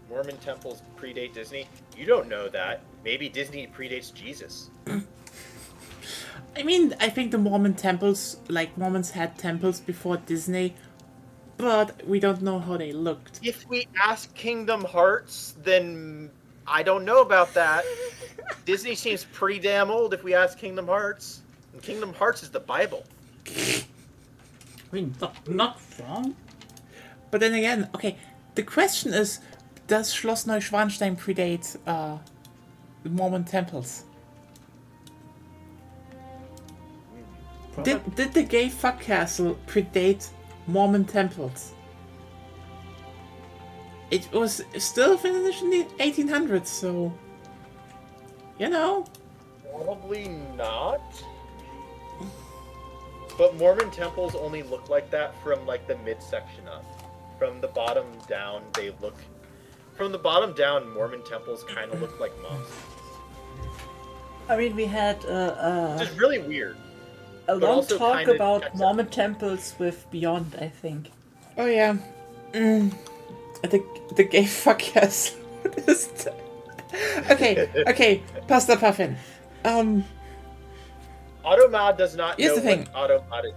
Mormon temples predate Disney. You don't know that. Maybe Disney predates Jesus. I mean, I think the Mormon temples, like Mormons had temples before Disney, but we don't know how they looked. If we ask Kingdom Hearts, then I don't know about that. Disney seems pretty damn old if we ask Kingdom Hearts. And Kingdom Hearts is the Bible. I mean, not wrong. But then again, okay, the question is, does Schloss Neuschwanstein predate the Mormon temples? Did the gay fuck castle predate Mormon temples? It was still finished in the 1800s, so you know. Probably not. But Mormon temples only look like that from like the midsection up. From the bottom down, they look. From the bottom down, Mormon temples kind of look like mosques. I mean, we had Which is really weird. a but long also talk kinda about checks out. Mormon temples with Beyond, I think. Oh yeah. The gay fuck castle. What is that? Okay, Pasta Puffin. Automod does not Here's know the thing. what Automod is.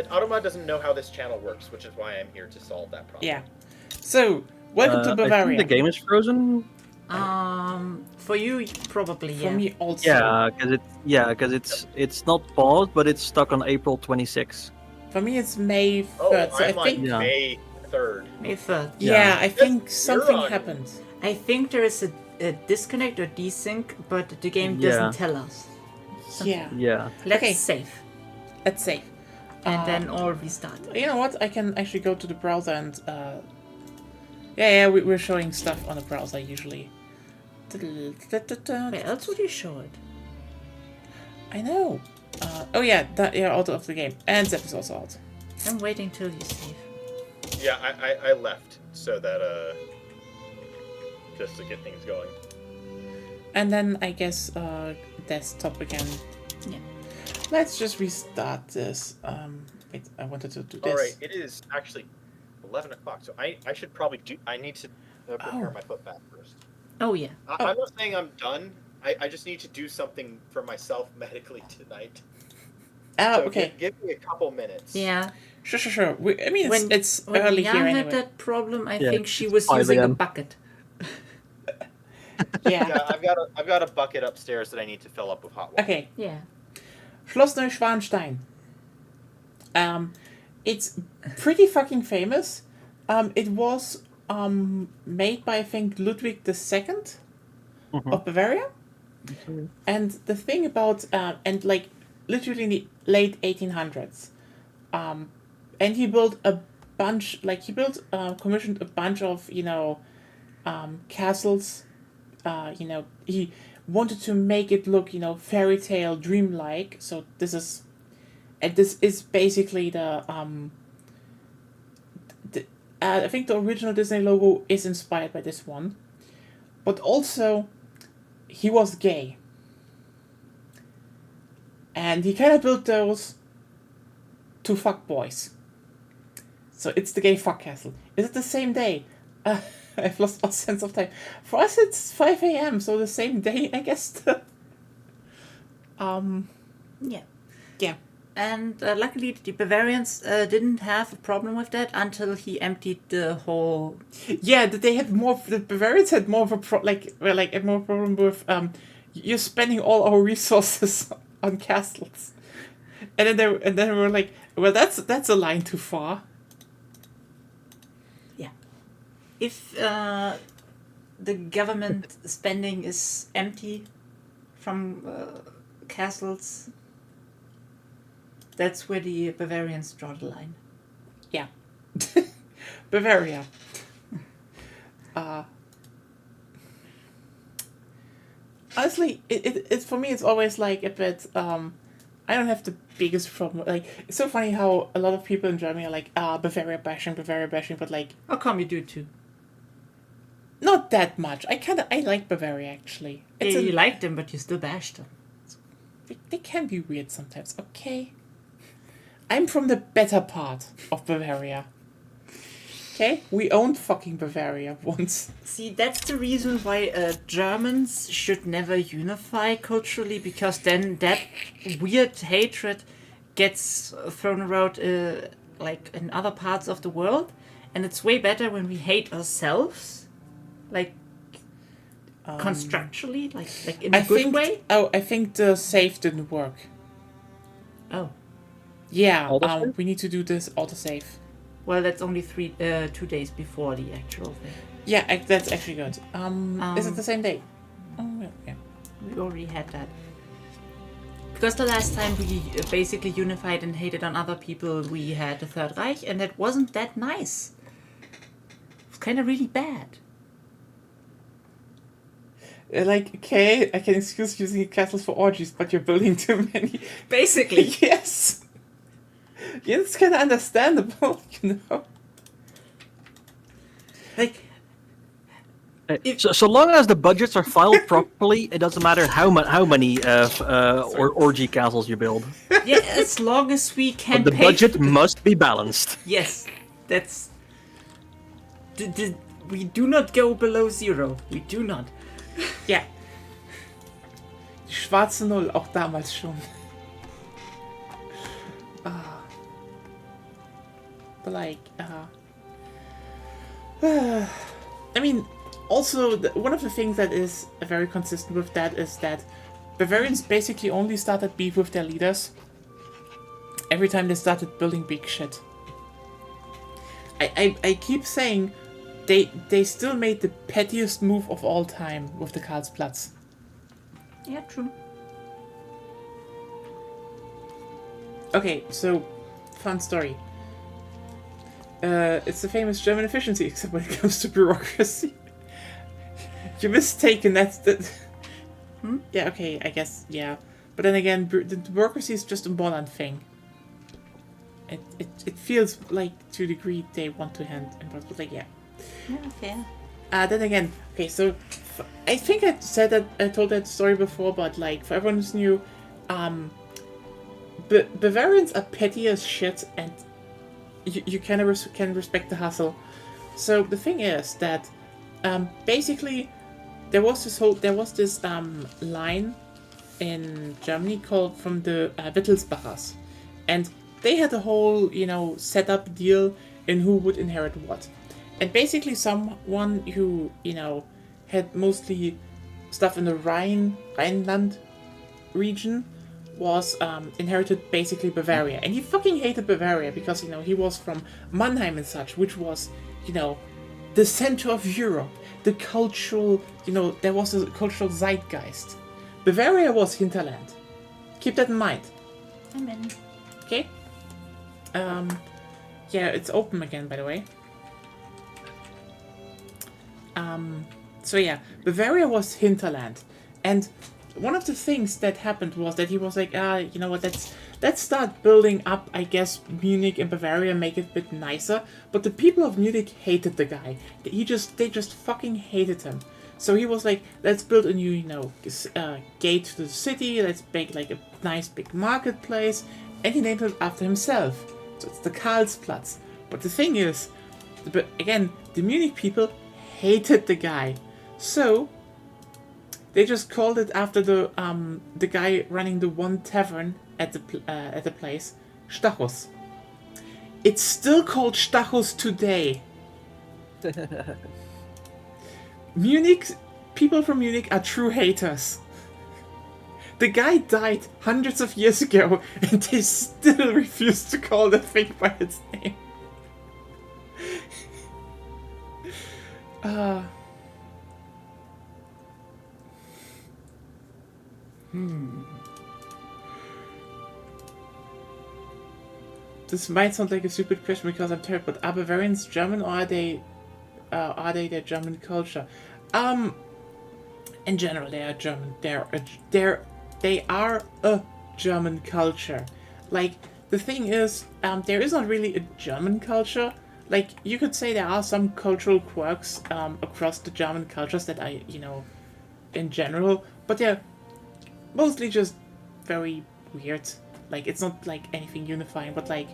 Automod doesn't know how this channel works, which is why I'm here to solve that problem. Yeah. So, welcome to I Bavaria. think the game is frozen. For you, probably, For yeah. me also. Because it's not paused, but it's stuck on April 26th. For me it's May 3rd, Oh, so I'm I think... on Yeah. May 3rd. May 3rd. Yeah, I think You're something on- happened. I think there is a disconnect or desync, but the game Yeah. doesn't tell us. Yeah, Yeah. Let's Okay. save. let's see. And then all restart. You know what? I can actually go to the browser and... we're showing stuff on the browser usually. Where else would you show it? I know. You're out of the game. And Zep is also out. I'm waiting till you save. Yeah, I left so that just to get things going. And then I guess desktop again. Yeah. Let's just restart this. Wait, I wanted to do this. All right, it is actually 11 o'clock, so I should probably do. I need to prepare my foot bath first. Oh, yeah. I'm not saying I'm done. I just need to do something for myself medically tonight. Oh, So okay. give me a couple minutes. Yeah. Sure. I mean, it's When early Yang here had anyway. that problem, I Yeah, think she was 5 using a a.m. bucket. Yeah. Yeah, I've got a bucket upstairs that I need to fill up with hot water. Okay. Yeah. Schloss Neuschwanstein. It's pretty fucking famous. It was made by, I think, Ludwig II of Bavaria. And the thing about, and like literally in the late 1800s, And he built a bunch, commissioned a bunch of, castles. He wanted to make it look, fairy tale, dreamlike. So this is basically I think the original Disney logo is inspired by this one. But also, he was gay. And he kind of built those to fuck boys. So it's the gay fuck castle. Is it the same day? I've lost all sense of time. For us, it's 5 a.m., so the same day, I guess. Yeah. Yeah. And luckily, the Bavarians didn't have a problem with that until he emptied the whole. Yeah, the Bavarians had more of a more problem with you're spending all our resources on castles, and then we were like, well, that's a line too far. Yeah. If the government spending is empty from castles, that's where the Bavarians draw the line. Yeah. Bavaria. Honestly, it for me, it's always like a bit. I don't have the biggest problem. Like, it's so funny how a lot of people in Germany are like, Bavaria bashing, but like, How come you do it too? not that much. I like Bavaria actually. Yeah, you like them, but you still bash them. They can be weird sometimes. Okay. I'm from the better part of Bavaria. Okay? We owned fucking Bavaria once. See, that's the reason why Germans should never unify culturally, because then that weird hatred gets thrown around like in other parts of the world, and it's way better when we hate ourselves, like constructually, like in a good way. Oh, I think the save didn't work. Oh, Yeah, we need to do this autosave. well, that's only 2 days before the actual thing. Yeah, that's actually good. Is it the same day? Oh, yeah. We already had that. Because the last time we basically unified and hated on other people, we had the Third Reich, and that wasn't that nice. It was kind of really bad. Like, okay, I can excuse using castles for orgies, but you're building too many. Basically. Yes. Yeah, it's kind of understandable, you know? Like, So long as the budgets are filed properly, it doesn't matter how many orgy castles you build. yeah, as long as we can But the pay budget for must be balanced. Yes, that's... we do not go below 0. We do not. Ja. Die schwarze Null, auch damals schon. But like, I mean, also, one of the things that is very consistent with that is that Bavarians basically only started beef with their leaders every time they started building big shit. I keep saying they still made the pettiest move of all time with the Karlsplatz. Yeah, true. Okay, so, fun story. It's the famous German efficiency, except when it comes to bureaucracy. You're mistaken, that's the... Yeah, okay, I guess, yeah. But then again, the bureaucracy is just a modern thing. It feels like, to a degree, they want to hand... But like, yeah. Yeah, okay. Then again, okay, so... I think I told that story before, but like, for everyone who's new, Bavarians are petty as shit, and you can respect the hustle. So the thing is that basically there was this line in Germany called from the Wittelsbachers, and they had a whole set up deal in who would inherit what, and basically someone who had mostly stuff in the Rhineland region was inherited basically Bavaria, and he fucking hated Bavaria because he was from Mannheim and such, which was the center of Europe, the cultural there was a cultural zeitgeist. Bavaria was hinterland. Keep that in mind. Amen. Okay. Yeah, it's open again, by the way. So yeah, Bavaria was hinterland, and one of the things that happened was that he was like, you know what, let's start building up, I guess, Munich and Bavaria, make it a bit nicer. But the people of Munich hated the guy. They just fucking hated him. So he was like, let's build a new, gate to the city. Let's make like a nice big marketplace, and he named it after himself. So it's the Karlsplatz. But the thing is, again, the Munich people hated the guy. So they just called it after the guy running the one tavern at the place, Stachus. It's still called Stachus today. People from Munich are true haters. The guy died hundreds of years ago, and they still refuse to call the thing by its name. This might sound like a stupid question because I'm tired, but are Bavarians German, or are they their German culture? In general, they are German. They are a German culture. Like, the thing is, there is not really a German culture. Like, you could say there are some cultural quirks across the German cultures that are, in general, but they're mostly just very weird. Like, it's not like anything unifying, but like,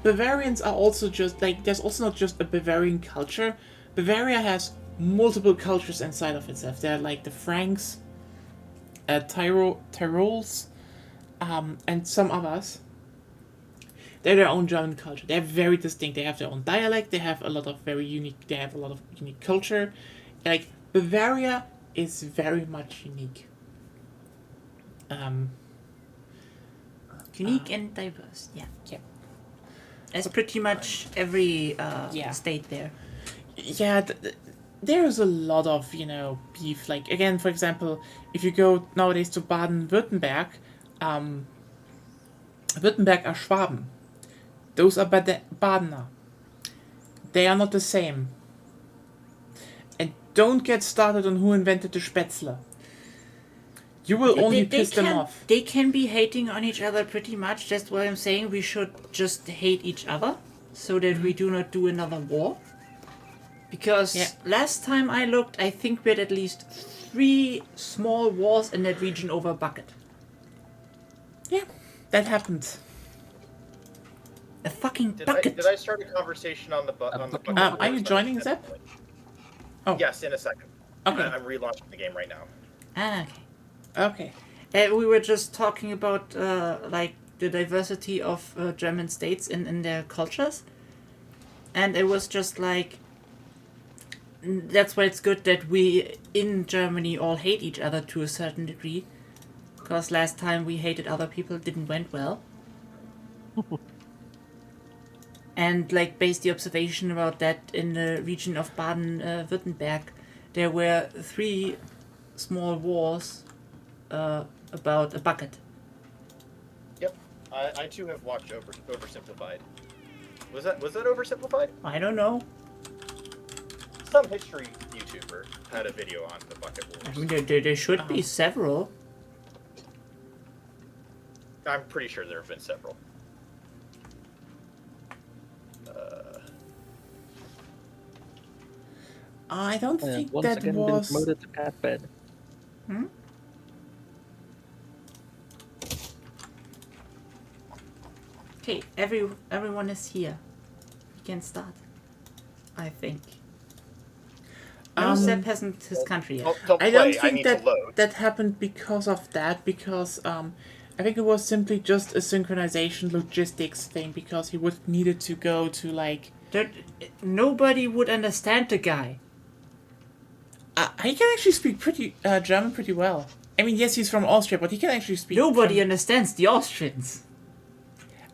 Bavarians are also just like, there's also not just a Bavarian culture. Bavaria has multiple cultures inside of itself. They're like the Franks, Tyrols, and some others. They're their own German culture. They're very distinct. They have their own dialect. They have a lot of unique culture. Like, Bavaria is very much unique. Unique and diverse, yeah. As pretty much every state there. Yeah, there's a lot of, beef. Like, again, for example, if you go nowadays to Baden-Württemberg, Württemberg are Schwaben. Those are Badener. They are not the same. And don't get started on who invented the Spätzle. You will only piss them off. They can be hating on each other pretty much. That's why I'm saying we should just hate each other, so that we do not do another war. Because last time I looked, I think we had at least 3 small wars in that region over a bucket. Yeah, that happened. A fucking bucket. Did I start a conversation on the bucket? Are you joining, Zep? Oh. Yes, in a second. Okay. I'm relaunching the game right now. Okay. We were just talking about like the diversity of German states in their cultures, and it was just like, that's why it's good that we in Germany all hate each other to a certain degree, because last time we hated other people, it didn't went well. And like, based the observation about that in the region of Baden-Württemberg, there were 3 small wars about a bucket. Yep, I too have watched Oversimplified. Was that Oversimplified? I don't know. Some history YouTuber had a video on the bucket wars. I mean, there should be several. I'm pretty sure there have been several. I don't think once that again was... been promoted to cat bed. Okay, everyone is here. We can start, I think. No, Sepp hasn't his country yet. I don't think that happened because of that, because I think it was simply just a synchronization logistics thing, because he would needed to go to like... Nobody would understand the guy. He can actually speak German pretty well. I mean, yes, he's from Austria, but he can actually speak... Nobody understands the Austrians.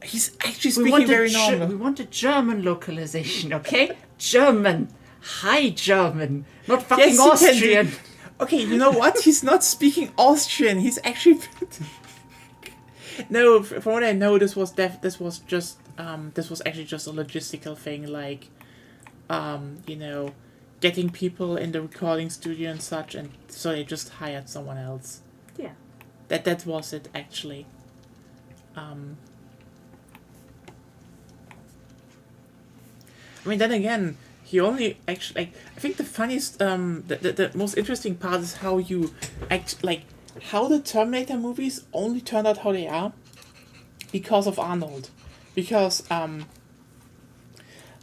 He's actually speaking very normal. We want a German localization, okay? German. High German. Not fucking Austrian. Okay, you know what? He's not speaking Austrian. He's actually... No, from what I know, this was actually just a logistical thing, like, you know, getting people in the recording studio and such, and so they just hired someone else. Yeah. That was it actually. I mean, then again, he only actually, like, I think the funniest, the most interesting part is how you how the Terminator movies only turned out how they are because of Arnold. Because,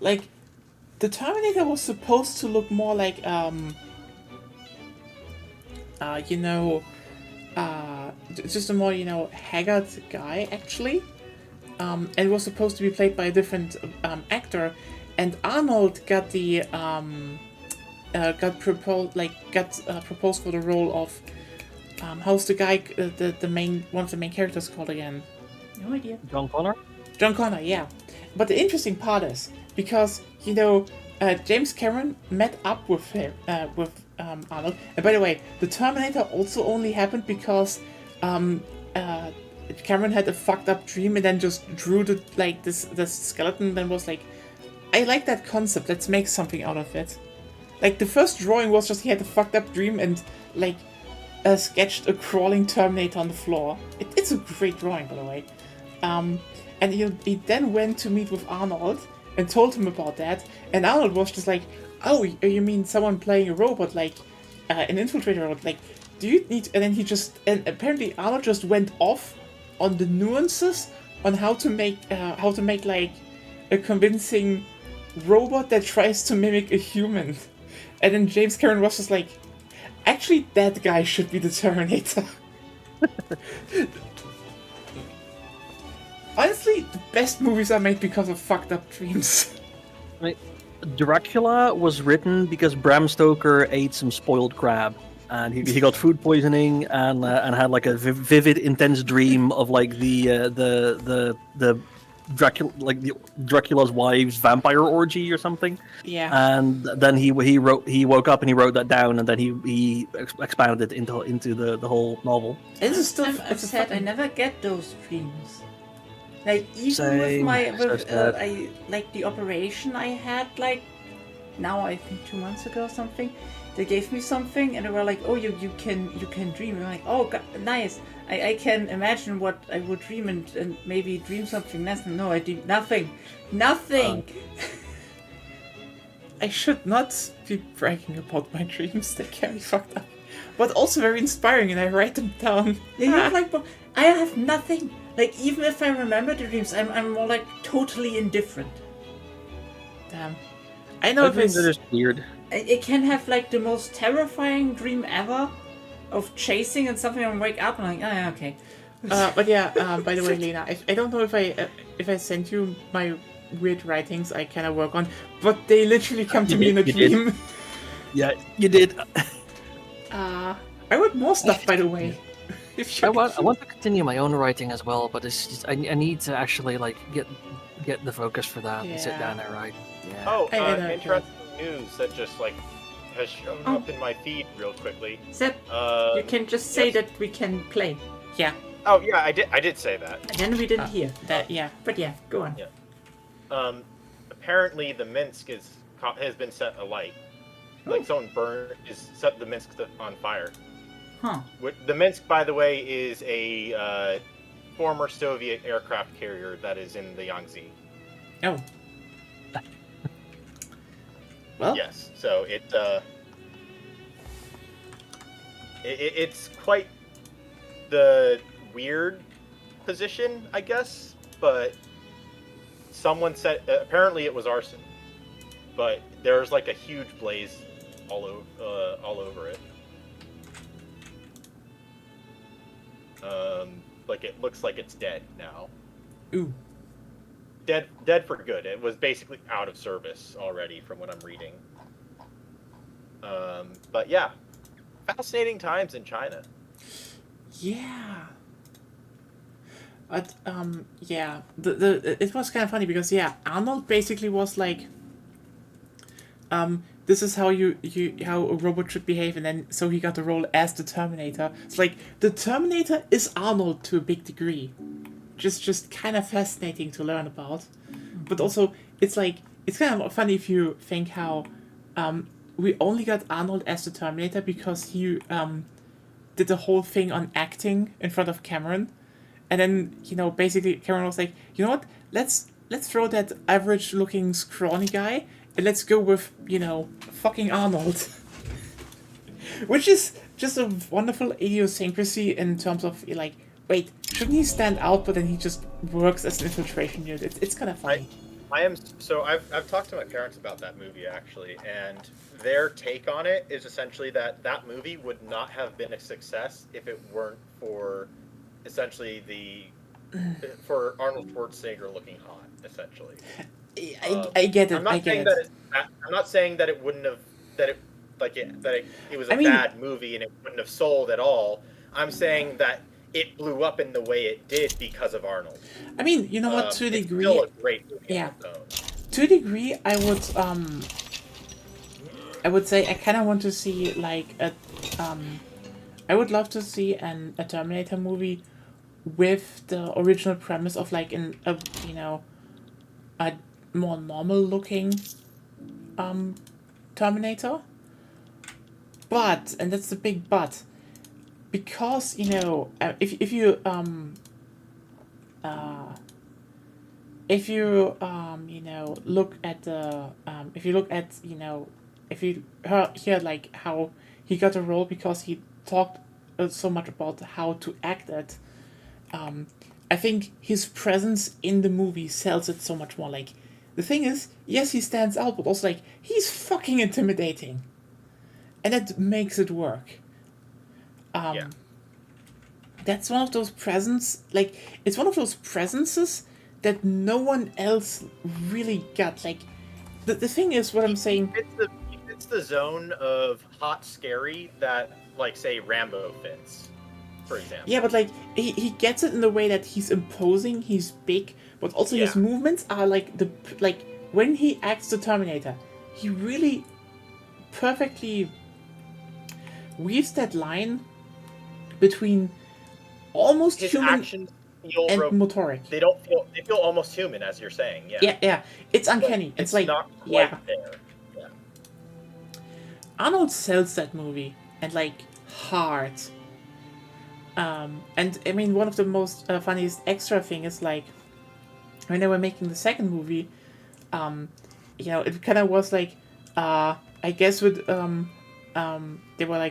like, the Terminator was supposed to look more like, just a more, haggard guy, actually. And it was supposed to be played by a different actor. And Arnold got the proposed for the role of how's the guy one of the main characters called again? No idea. John Connor? John Connor, yeah. But the interesting part is because James Cameron met up with him with Arnold. And by the way, the Terminator also only happened because Cameron had a fucked up dream and then just drew this skeleton. Then was like, I like that concept. Let's make something out of it. Like, the first drawing was just he had a fucked up dream and sketched a crawling Terminator on the floor. It's a great drawing, by the way. And he then went to meet with Arnold and told him about that. And Arnold was just like, "Oh, you mean someone playing a robot, like an infiltrator robot? Like, do you need?" And then apparently Arnold just went off on the nuances on how to make like a convincing robot that tries to mimic a human. And then James Cameron was just like, actually, that guy should be the Terminator. Honestly, the best movies are made because of fucked up dreams. Dracula was written because Bram Stoker ate some spoiled crab, and he got food poisoning and had like a vivid, intense dream of like the Dracula, like the Dracula's wife's vampire orgy or something. Yeah. And then he woke up and he wrote that down, and then he expanded it into the whole novel. This is still. I'm upset. I never get those dreams. Like, even Same, with so the operation I had, like, now I think 2 months ago or something, they gave me something and they were like, "Oh, you can dream." And I'm like, "Oh, God, nice. I can imagine what I would dream and maybe dream something nice." No, I did nothing. I should not be bragging about my dreams. They can be fucked up, but also very inspiring, and I write them down. Yeah, you're like, but I have nothing. Like, even if I remember the dreams, I'm more like totally indifferent. Damn. I know if That it's is weird. I can have like the most terrifying dream ever of chasing and something and wake up and I'm like, oh yeah, okay. but yeah, by the way, Lena, I don't know if I sent you my weird writings I kind of work on, but they literally come to me in a dream. Yeah, you did. I wrote more stuff, by the way. I want to continue my own writing as well, but it's just I need to actually like get the focus for that and sit Yeah. down and write. Yeah. Oh, I know, interesting news that just like has shown up in my feed real quickly. Zep, you can just say yes. that we can play. Yeah, Oh yeah, I did say that. And then we didn't hear. yeah. But yeah, go on. Yeah. Apparently the Minsk has been set alight. Like someone set the Minsk on fire. Huh. The Minsk, by the way, is a former Soviet aircraft carrier that is in the Yangtze. Oh. Well. Yes, so it's quite the weird position, I guess. But someone said apparently it was arson, but there's like a huge blaze all over it. Like it looks like it's dead now. Ooh. Dead for good. It was basically out of service already from what I'm reading. But yeah, fascinating times in China. Yeah. But yeah, it was kind of funny because Arnold basically was like, this is how how a robot should behave, and then so he got the role as the Terminator. It's like the Terminator is Arnold to a big degree. just kind of fascinating to learn about. But also, it's kind of funny if you think how we only got Arnold as the Terminator because he did the whole thing on acting in front of Cameron, and then basically Cameron was like, you know what, let's throw that average looking scrawny guy and let's go with fucking Arnold. Which is just a wonderful idiosyncrasy in terms of wait, shouldn't he stand out? But then he just works as an infiltration unit. It's kind of funny. I've talked to my parents about that movie actually, and their take on it is essentially that movie would not have been a success if it weren't for essentially for Arnold Schwarzenegger looking hot, essentially. I get it. I'm not saying that it wouldn't have it was a bad movie and it wouldn't have sold at all. I'm saying that it blew up in the way it did because of Arnold. I mean, you know what? To a degree, it's still a great movie. Yeah. To a degree, I would say I kind of want to see I would love to see a Terminator movie with the original premise of a more normal looking Terminator. But, and that's the big but, because if you look at the if you hear how he got a role because he talked so much about how to act it, I think his presence in the movie sells it so much more. The thing is, yes, he stands out, but also he's fucking intimidating, and that makes it work. That's one of those it's one of those presences that no one else really got. The thing is, what I'm saying, it's the zone of hot scary that say Rambo fits, for example. Yeah, but he gets it in the way that he's imposing, he's big, but also his movements are when he acts the Terminator, he really perfectly weaves that line between almost his human actions and motoric. They feel almost human, as you're saying. Yeah. It's uncanny. It's not quite there. Yeah. Arnold sells that movie and hard. And I mean, one of the most funniest extra thing is when they were making the second movie, it kind of was I guess with they were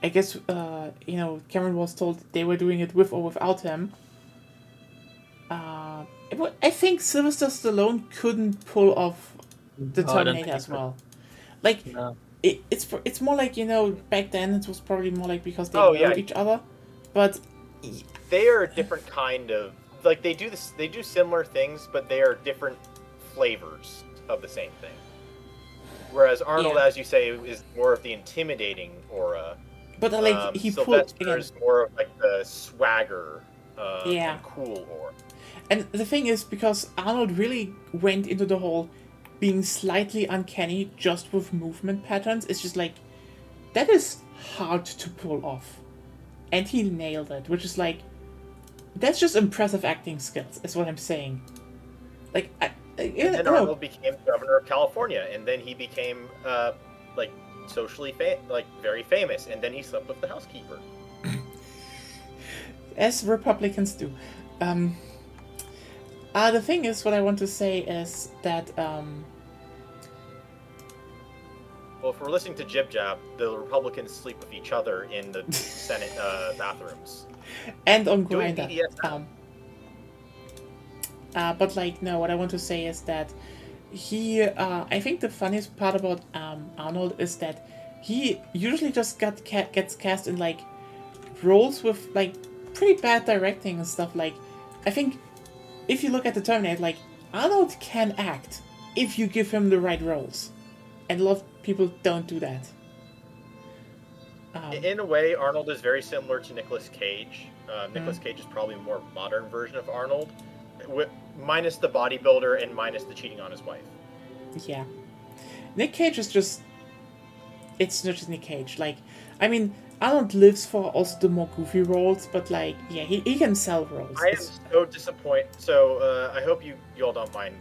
I guess Cameron was told they were doing it with or without him. I think Sylvester Stallone couldn't pull off the Terminator as well. No. It's more back then it was probably more because they know each other, but they are a different kind of they do similar things, but they are different flavors of the same thing. Whereas Arnold, as you say, is more of the intimidating aura. But he Sylvester is more of the swagger and cool aura. And the thing is, because Arnold really went into the whole being slightly uncanny just with movement patterns, it's just that is hard to pull off. And he nailed it, which is that's just impressive acting skills, is what I'm saying. And then Arnold became governor of California, and then he became socially very famous, and then he slept with the housekeeper. As Republicans do. The thing is, what I want to say is that well, if we're listening to Jib Jab, the Republicans sleep with each other in the Senate bathrooms. And on doing Grindr. BDSM. But no, what I want to say is that I think the funniest part about Arnold is that he usually just gets cast in roles with pretty bad directing and stuff. I think if you look at the Terminator, Arnold can act if you give him the right roles, and a lot of people don't do that. In a way, Arnold is very similar to Nicolas Cage. Nicolas Cage is probably a more modern version of Arnold, minus the bodybuilder and minus the cheating on his wife. Yeah. Nick Cage is just... It's not just Nick Cage. I mean, Arnold lives for also the more goofy roles, but like, yeah, he can sell roles. I am so disappointed. So I hope you all don't mind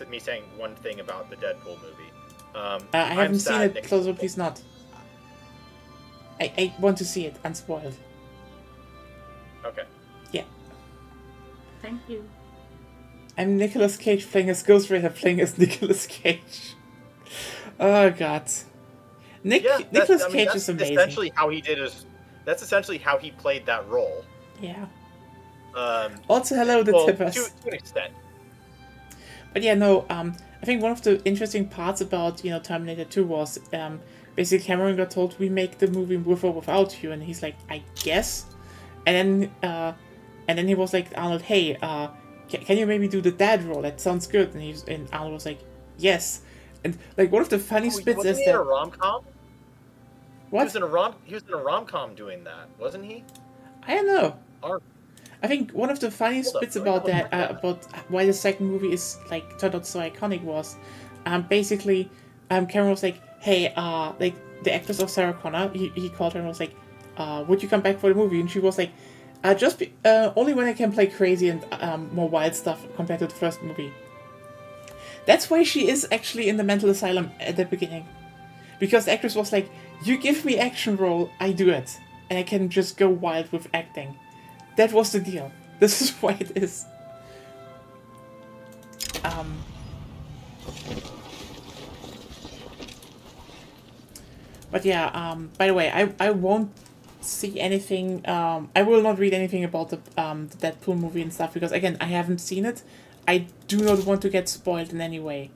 me saying one thing about the Deadpool movie. I haven't seen it, Nick- so please not. I want to see it unspoiled. Okay. Yeah. Thank you. I'm Nicolas Cage playing as Ghost Rider playing as Nicolas Cage. Oh god. Nicolas Cage is amazing. Essentially how he did his. That's essentially how he played that role. Yeah. Also, hello, the tippers. To an extent. But yeah, no. I think one of the interesting parts about Terminator 2 was basically Cameron got told we make the movie with or without you, and he's like, I guess. And then he was like, Arnold, hey, can you maybe do the dad role? That sounds good. And Arnold was like, yes. And like one of the funniest bits is that. A rom-com? What? He was in a rom-com doing that, wasn't he? I don't know. Or... I think one of the funniest bits about that, about why the second movie is like turned out so iconic was, basically, Cameron was like, hey, like the actress of Sarah Connor, he called her and was like, would you come back for the movie? And she was like, only when I can play crazy and more wild stuff compared to the first movie. That's why she is actually in the mental asylum at the beginning. Because the actress was like, you give me action role, I do it. And I can just go wild with acting. That was the deal. This is why it is. But yeah, by the way, I won't see anything, I will not read anything about the Deadpool movie and stuff, because again, I haven't seen it. I do not want to get spoiled in any way,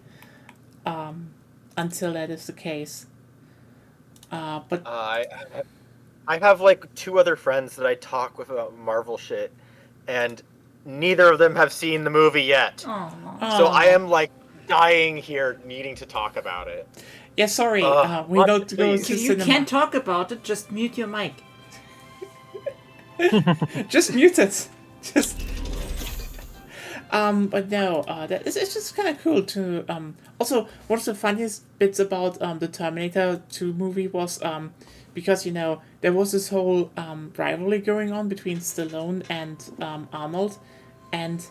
until that is the case. But I have like 2 other friends that I talk with about Marvel shit, and neither of them have seen the movie yet. Aww. So I am like dying here, needing to talk about it. Yeah, sorry. We got to go to You cinema. can't talk about it. Just mute your mic. Just mute it. Just. But no, it's just kind of cool to. Also, one of the funniest bits about the Terminator 2 movie was because there was this whole rivalry going on between Stallone and Arnold, and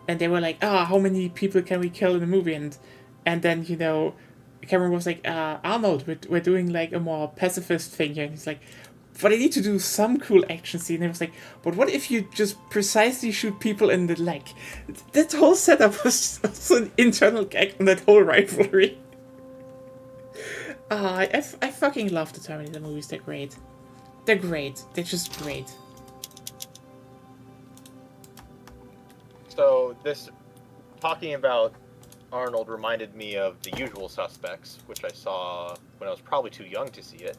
they were like, how many people can we kill in the movie? And then Cameron was like, Arnold, we're doing like a more pacifist thing here, and he's like, but I need to do some cool action scene. And it was like, but what if you just precisely shoot people in the leg? That whole setup was also an internal gag on that whole rivalry. I fucking love the Terminator movies. They're great. They're great. They're just great. So talking about Arnold reminded me of The Usual Suspects, which I saw when I was probably too young to see it.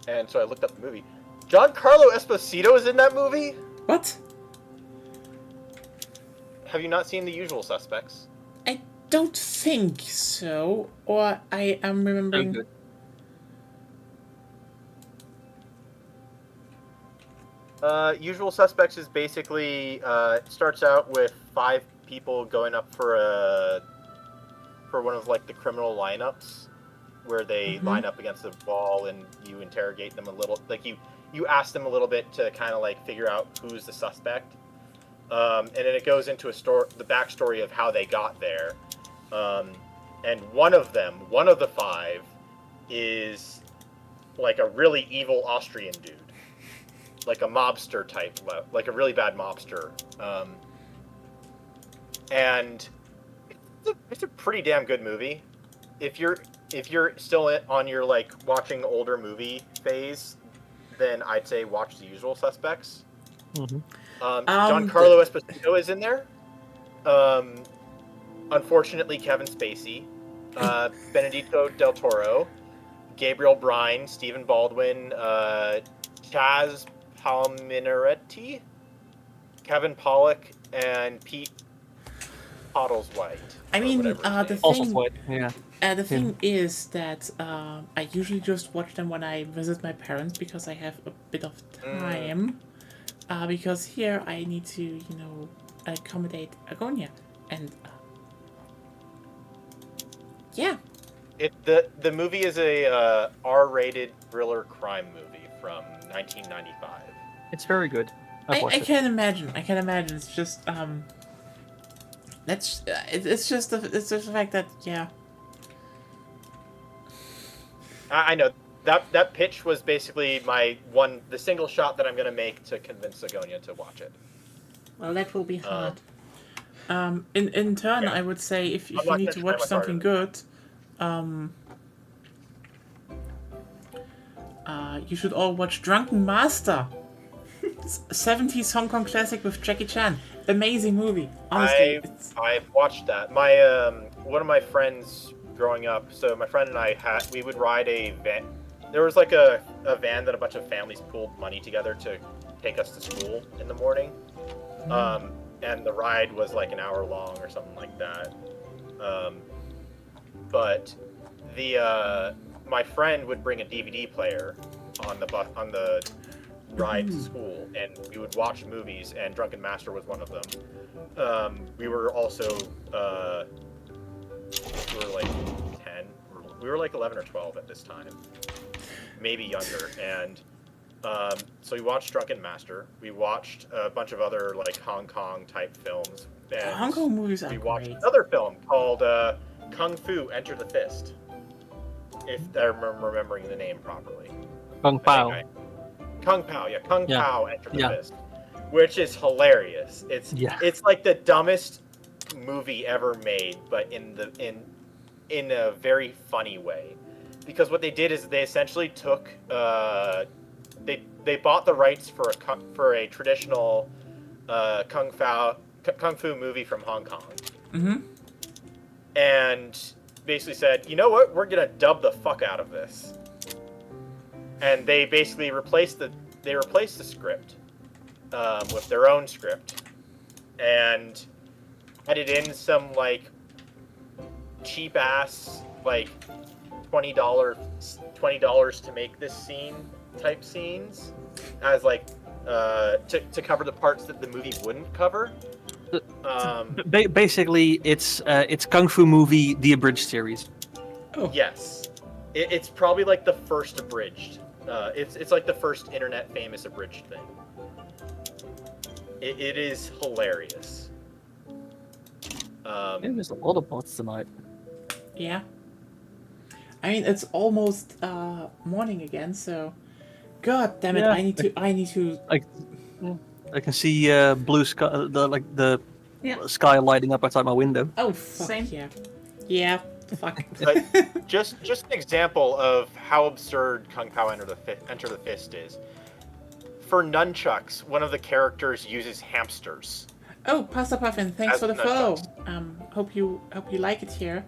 And so I looked up the movie. Giancarlo Esposito is in that movie? What? Have you not seen The Usual Suspects? I don't think so. Or I am remembering... Usual Suspects is basically, it starts out with 5 people going up for one of like the criminal lineups, where they line up against the wall and you interrogate them a little, like you ask them a little bit to kind of like figure out who's the suspect, and then it goes into the backstory of how they got there, and one of the 5 is like a really evil Austrian dude, like a mobster type, like a really bad mobster, and it's a pretty damn good movie. If you're still on your like watching older movie phase, then I'd say watch The Usual Suspects. Giancarlo Esposito is in there. Unfortunately, Kevin Spacey, Benedicto del Toro, Gabriel Bryan, Stephen Baldwin, Chaz Palminteri, Kevin Pollak, and Pete Pottleswhite. I mean, the thing Yeah. is that I usually just watch them when I visit my parents because I have a bit of time. Because here I need to, accommodate Agonia. And, yeah. The movie is a R-rated thriller crime movie from 1995. It's very good. I've I watched it. can't imagine. I can't imagine. It's just it's just the fact that yeah. I know that pitch was basically the single shot that I'm gonna make to convince Sigonia to watch it. Well, that will be hard. In turn, Yeah. I would say if I'm you not need gonna to try watch much something harder. good, you should all watch Drunken Master. 70s Hong Kong classic with Jackie Chan. Amazing movie. Honestly, I've watched that. My one of my friends growing up. So my friend and I we would ride a van. There was like a van that a bunch of families pooled money together to take us to school in the morning. And the ride was like an hour long or something like that. But my friend would bring a DVD player on the ride to school, and we would watch movies, and Drunken Master was one of them. We were also we were like 10, we were like 11 or 12 at this time, maybe younger, and so we watched Drunken Master. We watched a bunch of other like Hong Kong type films. And Hong Kong movies are we watched great. another film called Kung Fu Enter the Fist. If I'm remembering the name properly. Kung Pao. Kung Pao, yeah, Kung Yeah. Pao Enter the Yeah. Fist, which is hilarious. It's like the dumbest movie ever made, but in a very funny way, because what they did is they essentially took they bought the rights for a traditional kung fu movie from Hong Kong, and basically said, you know what, we're gonna dub the fuck out of this. And they basically replaced the script with their own script, and added in some like cheap ass like $20 to make this scene type scenes as like to cover the parts that the movie wouldn't cover. Basically, it's Kung Fu Movie, the abridged series. Yes, it's probably like the first abridged. It's like the first internet famous abridged thing. It is hilarious. There's a lot of plots tonight. Yeah. I mean, it's almost morning again, so God damn it! Yeah. I need to. I can see blue sky, the Yeah. sky lighting up outside my window. Oh fuck Same. yeah, yeah. Fuck. But just an example of how absurd Kung Pao Enter the Fist is. For nunchucks, one of the characters uses hamsters. Oh, Pasta Puffin, thanks As for the nunchucks. follow. Hope you like it here.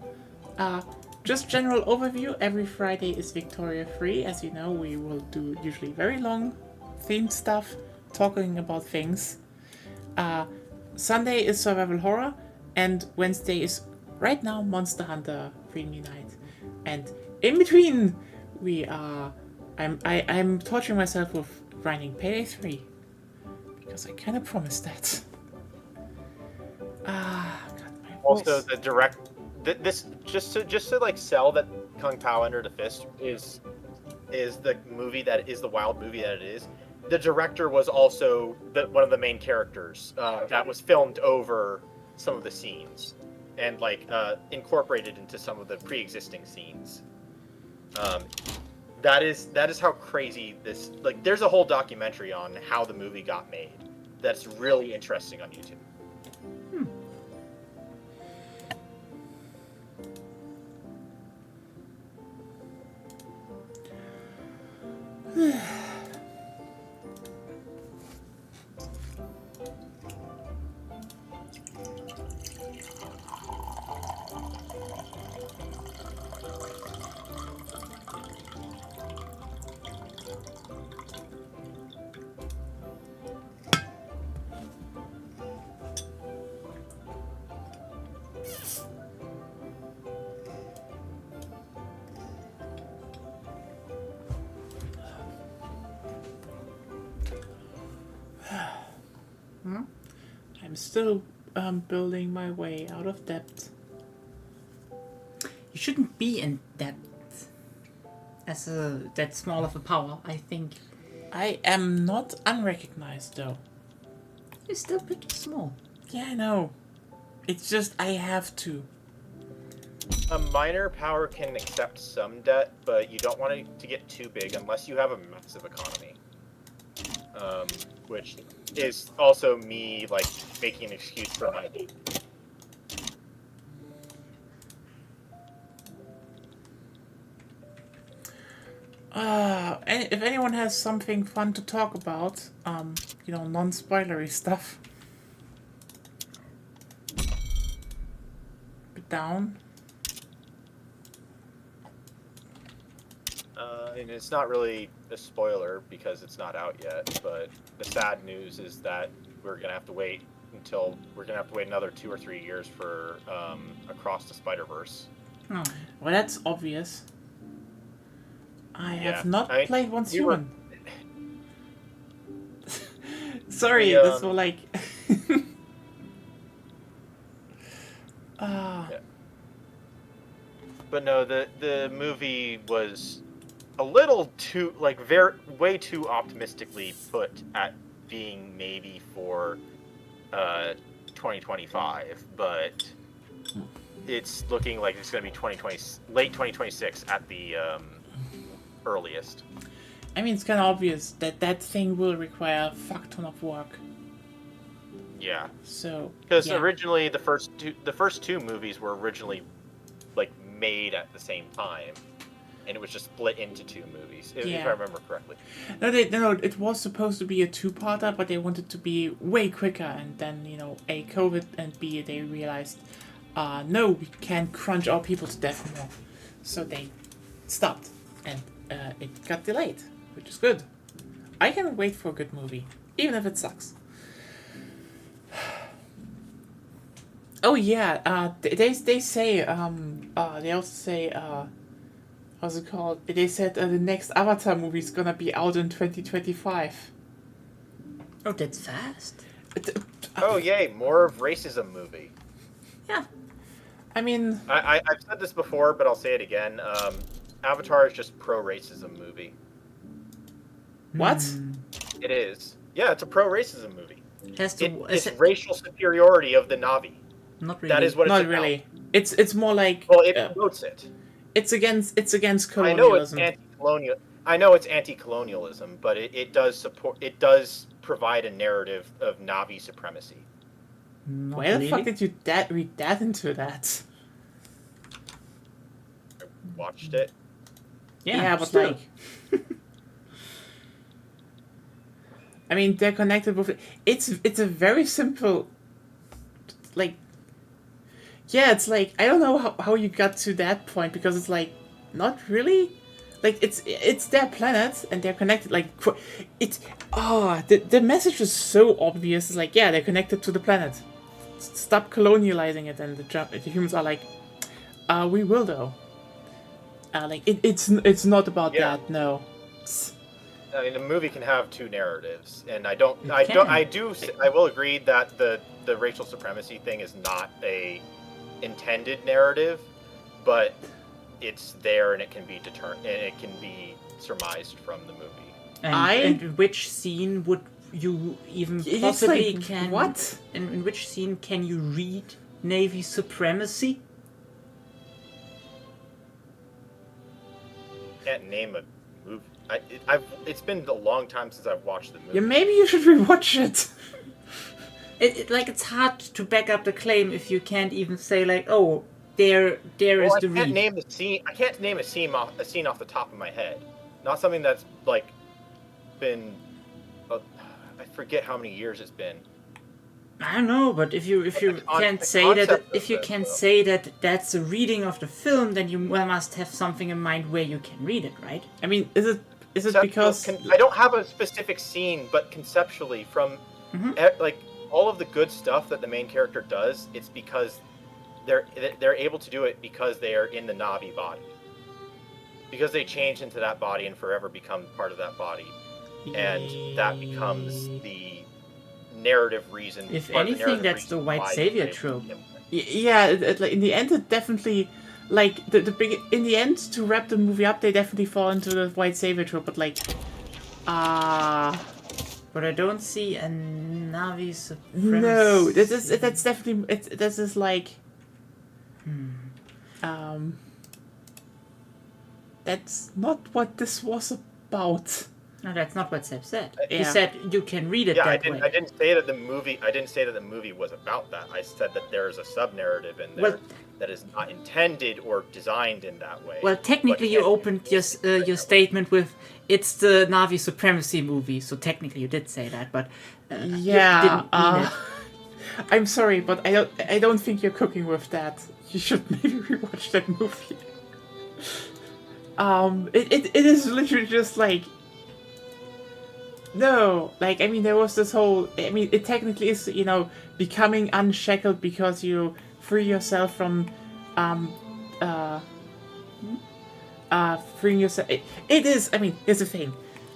Just general overview. Every Friday is Victoria free. As you know, we will do usually very long themed stuff, talking about things. Sunday is survival horror, and Wednesday is right now Monster Hunter Freemy Night. And in between, I'm torturing myself with grinding Payday 3 because I kind of promised that. God, my Also, voice. the this just to like sell that Kung Pao Enter the Fist is the movie that is the wild movie that it is. The director was also one of the main characters that was filmed over some of the scenes and like incorporated into some of the pre-existing scenes. That is how crazy this, like, there's a whole documentary on how the movie got made that's really interesting on YouTube. I'm still building my way out of debt. you shouldn't be in that that small of a power. I think I am not unrecognized though. you're still pretty small. Yeah, I know. It's just I have to. A minor power can accept some debt, but you don't want it to get too big unless you have a massive economy. Which is also me like making an excuse for my debt. And if anyone has something fun to talk about, non-spoilery stuff. Put down. And it's not really a spoiler because it's not out yet, but the sad news is that we're gonna have to wait another 2 or 3 years for Across the Spider-Verse. Oh. Well, that's obvious. I have Yeah, not played Once you were- Human. Sorry, The, that's more like. Yeah. But no, the movie was a little too way too optimistically put at being maybe for 2025, but it's looking like it's going to be late 2026 at the earliest. I mean, it's kind of obvious that thing will require a fuck ton of work. Yeah, So. because yeah. originally the first two movies were originally like made at the same time, and it was just split into 2 movies, if I remember correctly. No, it was supposed to be a 2-parter, but they wanted to be way quicker, and then, A, COVID, and B, they realized, no, we can't crunch our people to death more. So they stopped, and it got delayed, which is good. I can wait for a good movie, even if it sucks. Oh yeah, they say, they also say, how's it called? They said the next Avatar movie is gonna be out in 2025. Oh, that's fast. Oh yay, more of racism movie. Yeah. I mean, I've said this before, but I'll say it again. Avatar is just pro-racism movie. what? It is. Yeah, it's a pro-racism movie. Has to. It's racial superiority of the Na'vi. Not really. That is what it's Not about. really. It's more like. Well, it promotes it. It's against I know it's colonialism. anti-colonial. I know it's anti-colonialism, but it does support. It does provide a narrative of Na'vi supremacy. Not Where the really. fuck did you read that into that? I watched it. Yeah, but still. like. I mean, they're connected with. It's a very simple. Like. Yeah, it's like I don't know how you got to that point because it's like not really. Like it's their planet and they're connected. Like the message is so obvious. It's like yeah, they're connected to the planet. Stop colonializing it, and the humans are like, we will though. Like it's not about that. No. I mean, the movie can have 2 narratives, and I will agree that the racial supremacy thing is not a intended narrative, but it's there and it can be surmised from the movie. And which scene would you even It's possibly like, can? what? In which scene can you read Navy supremacy? Can't name a movie. It's been a long time since I've watched the movie. Yeah, maybe you should rewatch it. It's hard to back up the claim if you can't even say like, oh, there is Well, the I can't read. name the scene. I can't name a scene off the top of my head. Not something that's like been. I forget how many years it's been. I don't know, but if you can't say that, concept if you of it, can though. say that that's a reading of the film, then you must have something in mind where you can read it, right? I mean, is it because I don't have a specific scene, but conceptually, from like all of the good stuff that the main character does, it's because they're able to do it because they are in the Na'vi body, because they change into that body and forever become part of that body, and that becomes the narrative reason. If part of the anything, narrative that's the reason white why savior they trope. yeah, like in the end, it definitely like the big in the end to wrap the movie up, they definitely fall into the white savior trope. But like, But I don't see a Navi supremacy. no, that's definitely this is like, that's not what this was about. No, that's not what Seb said. He Yeah. said you can read it Yeah, that I way. didn't say that the movie was about that. I said that there's a sub-narrative in there Well- that is not intended or designed in that way. Well, technically, But you can- opened your statement with "It's the Navi supremacy movie," so technically you did say that, but you didn't mean it. I'm sorry, but I don't think you're cooking with that. You should maybe rewatch that movie. It is literally just like, no, like, I mean, there was this whole, I mean, it technically is, you know, becoming unshackled because you free yourself from, freeing yourself. It is, I mean, here's the thing.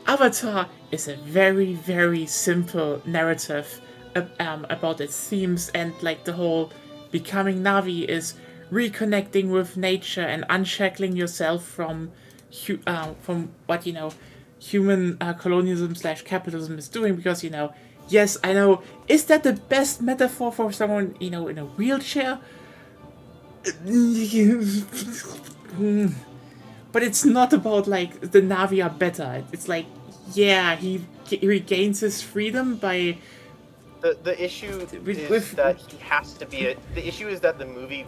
Avatar is a very, very simple narrative about its themes, and like the whole becoming Navi is reconnecting with nature and unshackling yourself from what, you know, human colonialism / capitalism is doing, because, you know, yes, I know, is that the best metaphor for someone, you know, in a wheelchair? But it's not about, like, the Navi are better. It's like, yeah, he regains his freedom by... The issue is that he has to be the issue is that the movie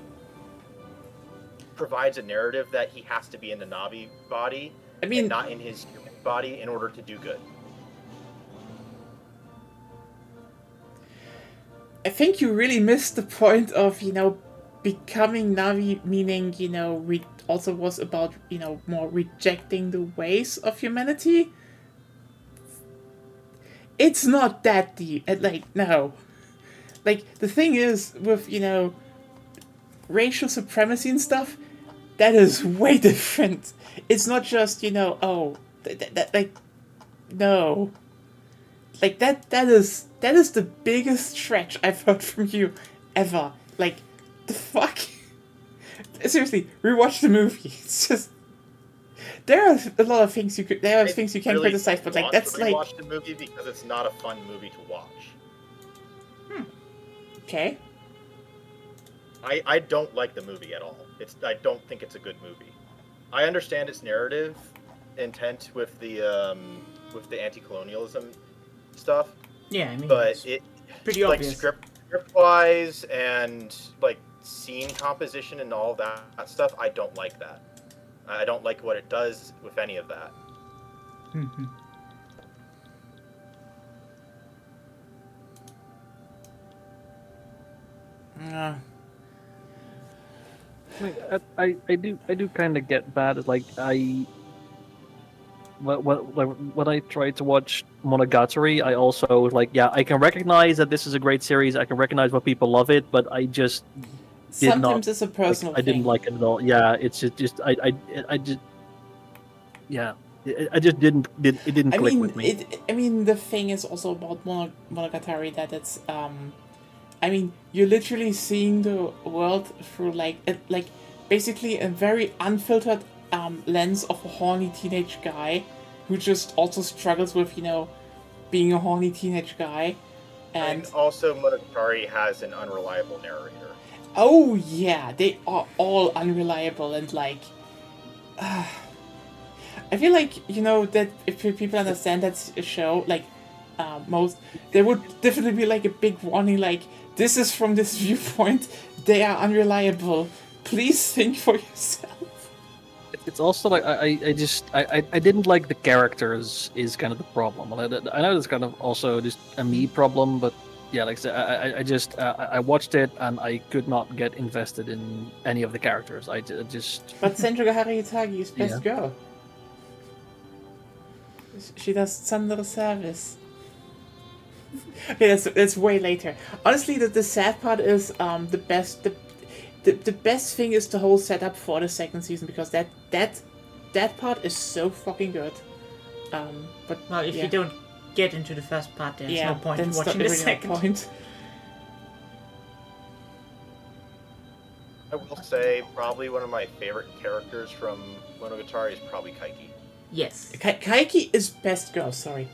provides a narrative that he has to be in the Navi body, I mean, and not in his human body in order to do good. I think you really missed the point of, you know, becoming Navi, meaning, you know, also was about, you know, more rejecting the ways of humanity. It's not that deep. Like, no. Like, the thing is, with, you know, racial supremacy and stuff, that is way different. It's not just, you know, oh, like, no. Like, that is the biggest stretch I've heard from you ever. Like, the fuck? Seriously, rewatch the movie. It's just... There are a lot of things you can Really criticize, but like, want that's to like... rewatch the movie because it's not a fun movie to watch. Okay. I don't like the movie at all. I don't think it's a good movie. I understand its narrative intent with the anti-colonialism stuff, Yeah, I mean, but it's it pretty like obvious. script wise and like scene composition and all that stuff, I don't like that. I don't like what it does with any of that. Mhm. Like, I do kind of get that. Like when I tried to watch Monogatari, I also was like, yeah, I can recognize that this is a great series. I can recognize why people love it, but I just did Sometimes not. it's a personal I didn't thing. like it at all. Yeah, it's just I just yeah, I just didn't it didn't I click mean, with me. the thing is also about Monogatari that it's I mean, you're literally seeing the world through like basically a very unfiltered lens of a horny teenage guy who just also struggles with, you know, being a horny teenage guy, And also, Monogatari has an unreliable narrator. oh yeah, they are all unreliable and like. I feel like, you know, that if people understand that show, like most, there would definitely be like a big warning, like, this is from this viewpoint, they are unreliable. Please think for yourself. It's also like I didn't like the characters is kind of the problem. I know it's kind of also just a me problem, but yeah, like I said, I just I watched it and I could not get invested in any of the characters. I just But Senju Harayutagi is best girl. She does Thunder Service. Okay, that's way later. Honestly, the sad part is the best thing is the whole setup for the second season, because that part is so fucking good. But Well, if yeah. you don't get into the first part, there's no point then in it's watching not the really no second. point. I will say probably one of my favorite characters from Monogatari is probably Kaiki. Yes. Kaiki is best girl. Sorry.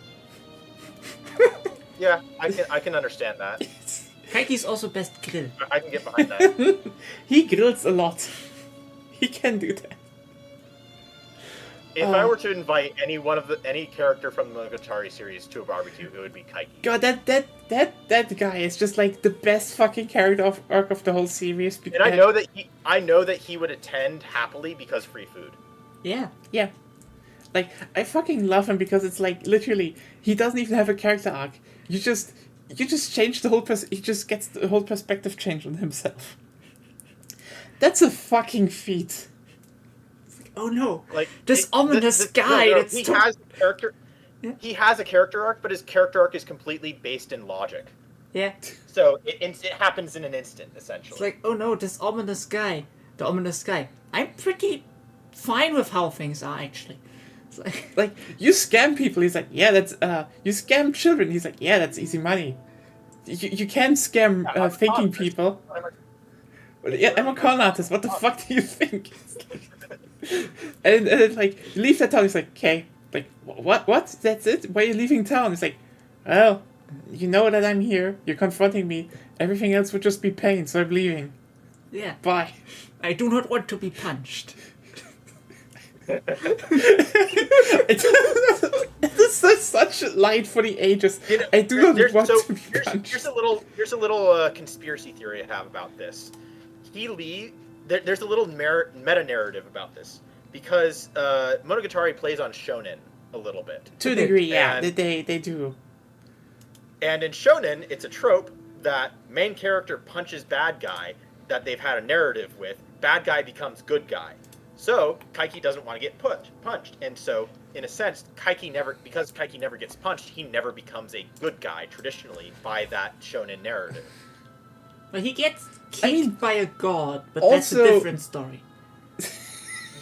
Yeah, I can understand that. Kaiki's also best grill. I can get behind that. He grills a lot. He can do that. If I were to invite any character from the Monogatari series to a barbecue, it would be Kaiki. God, that guy is just like the best fucking character arc of the whole series. And I know that he would attend happily because free food. Yeah. Yeah. Like, I fucking love him because it's like, literally, he doesn't even have a character arc. You just change the whole he just gets the whole perspective change on himself. That's a fucking feat. Oh no! Like this ominous guy. No, That's has a character. Yeah. He has a character arc, but his character arc is completely based in logic. Yeah. So it happens in an instant, essentially. It's like, oh no, this ominous guy. The ominous guy. I'm pretty fine with how things are, actually. It's like, you scam people. He's like, yeah, that's, you scam children. He's like, yeah, that's easy money. You can't scam thinking people. Yeah, I'm a con artist. What the fuck do you think? and then, like, you leave that town. He's like, okay. Like, what? That's it? Why are you leaving town? He's like, well, you know that I'm here. You're confronting me. Everything else would just be pain, so I'm leaving. Yeah. Bye. I do not want to be punched. That's such a light for the ages. You know, I do not want to be punched. Here's a little conspiracy theory I have about this. There's a little meta narrative about this because Monogatari plays on shonen a little bit. To a degree, yeah, they do. And in shonen, it's a trope that main character punches bad guy that they've had a narrative with. Bad guy becomes good guy. So Kaiki doesn't want to get punched, and so in a sense, because Kaiki never gets punched, he never becomes a good guy traditionally by that shonen narrative. Well, he gets kicked by a god, but that's also, a different story.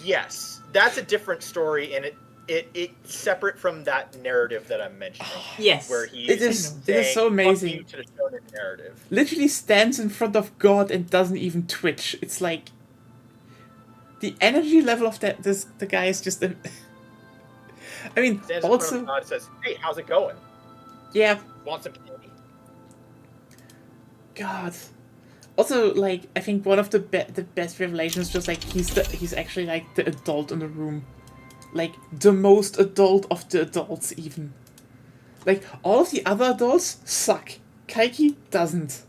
Yes, that's a different story, and it's separate from that narrative that I'm mentioning. Yes, where he's it is so amazing. To the shonen narrative. Literally stands in front of God and doesn't even twitch. It's like the energy level of the guy is just. I mean, stands also in front of God and says, "Hey, how's it going? Yeah. Want some candy?" God. Also, like, I think one of the best revelations is just like he's actually like the adult in the room, like the most adult of the adults even. Like all of the other adults suck. Kaiki doesn't.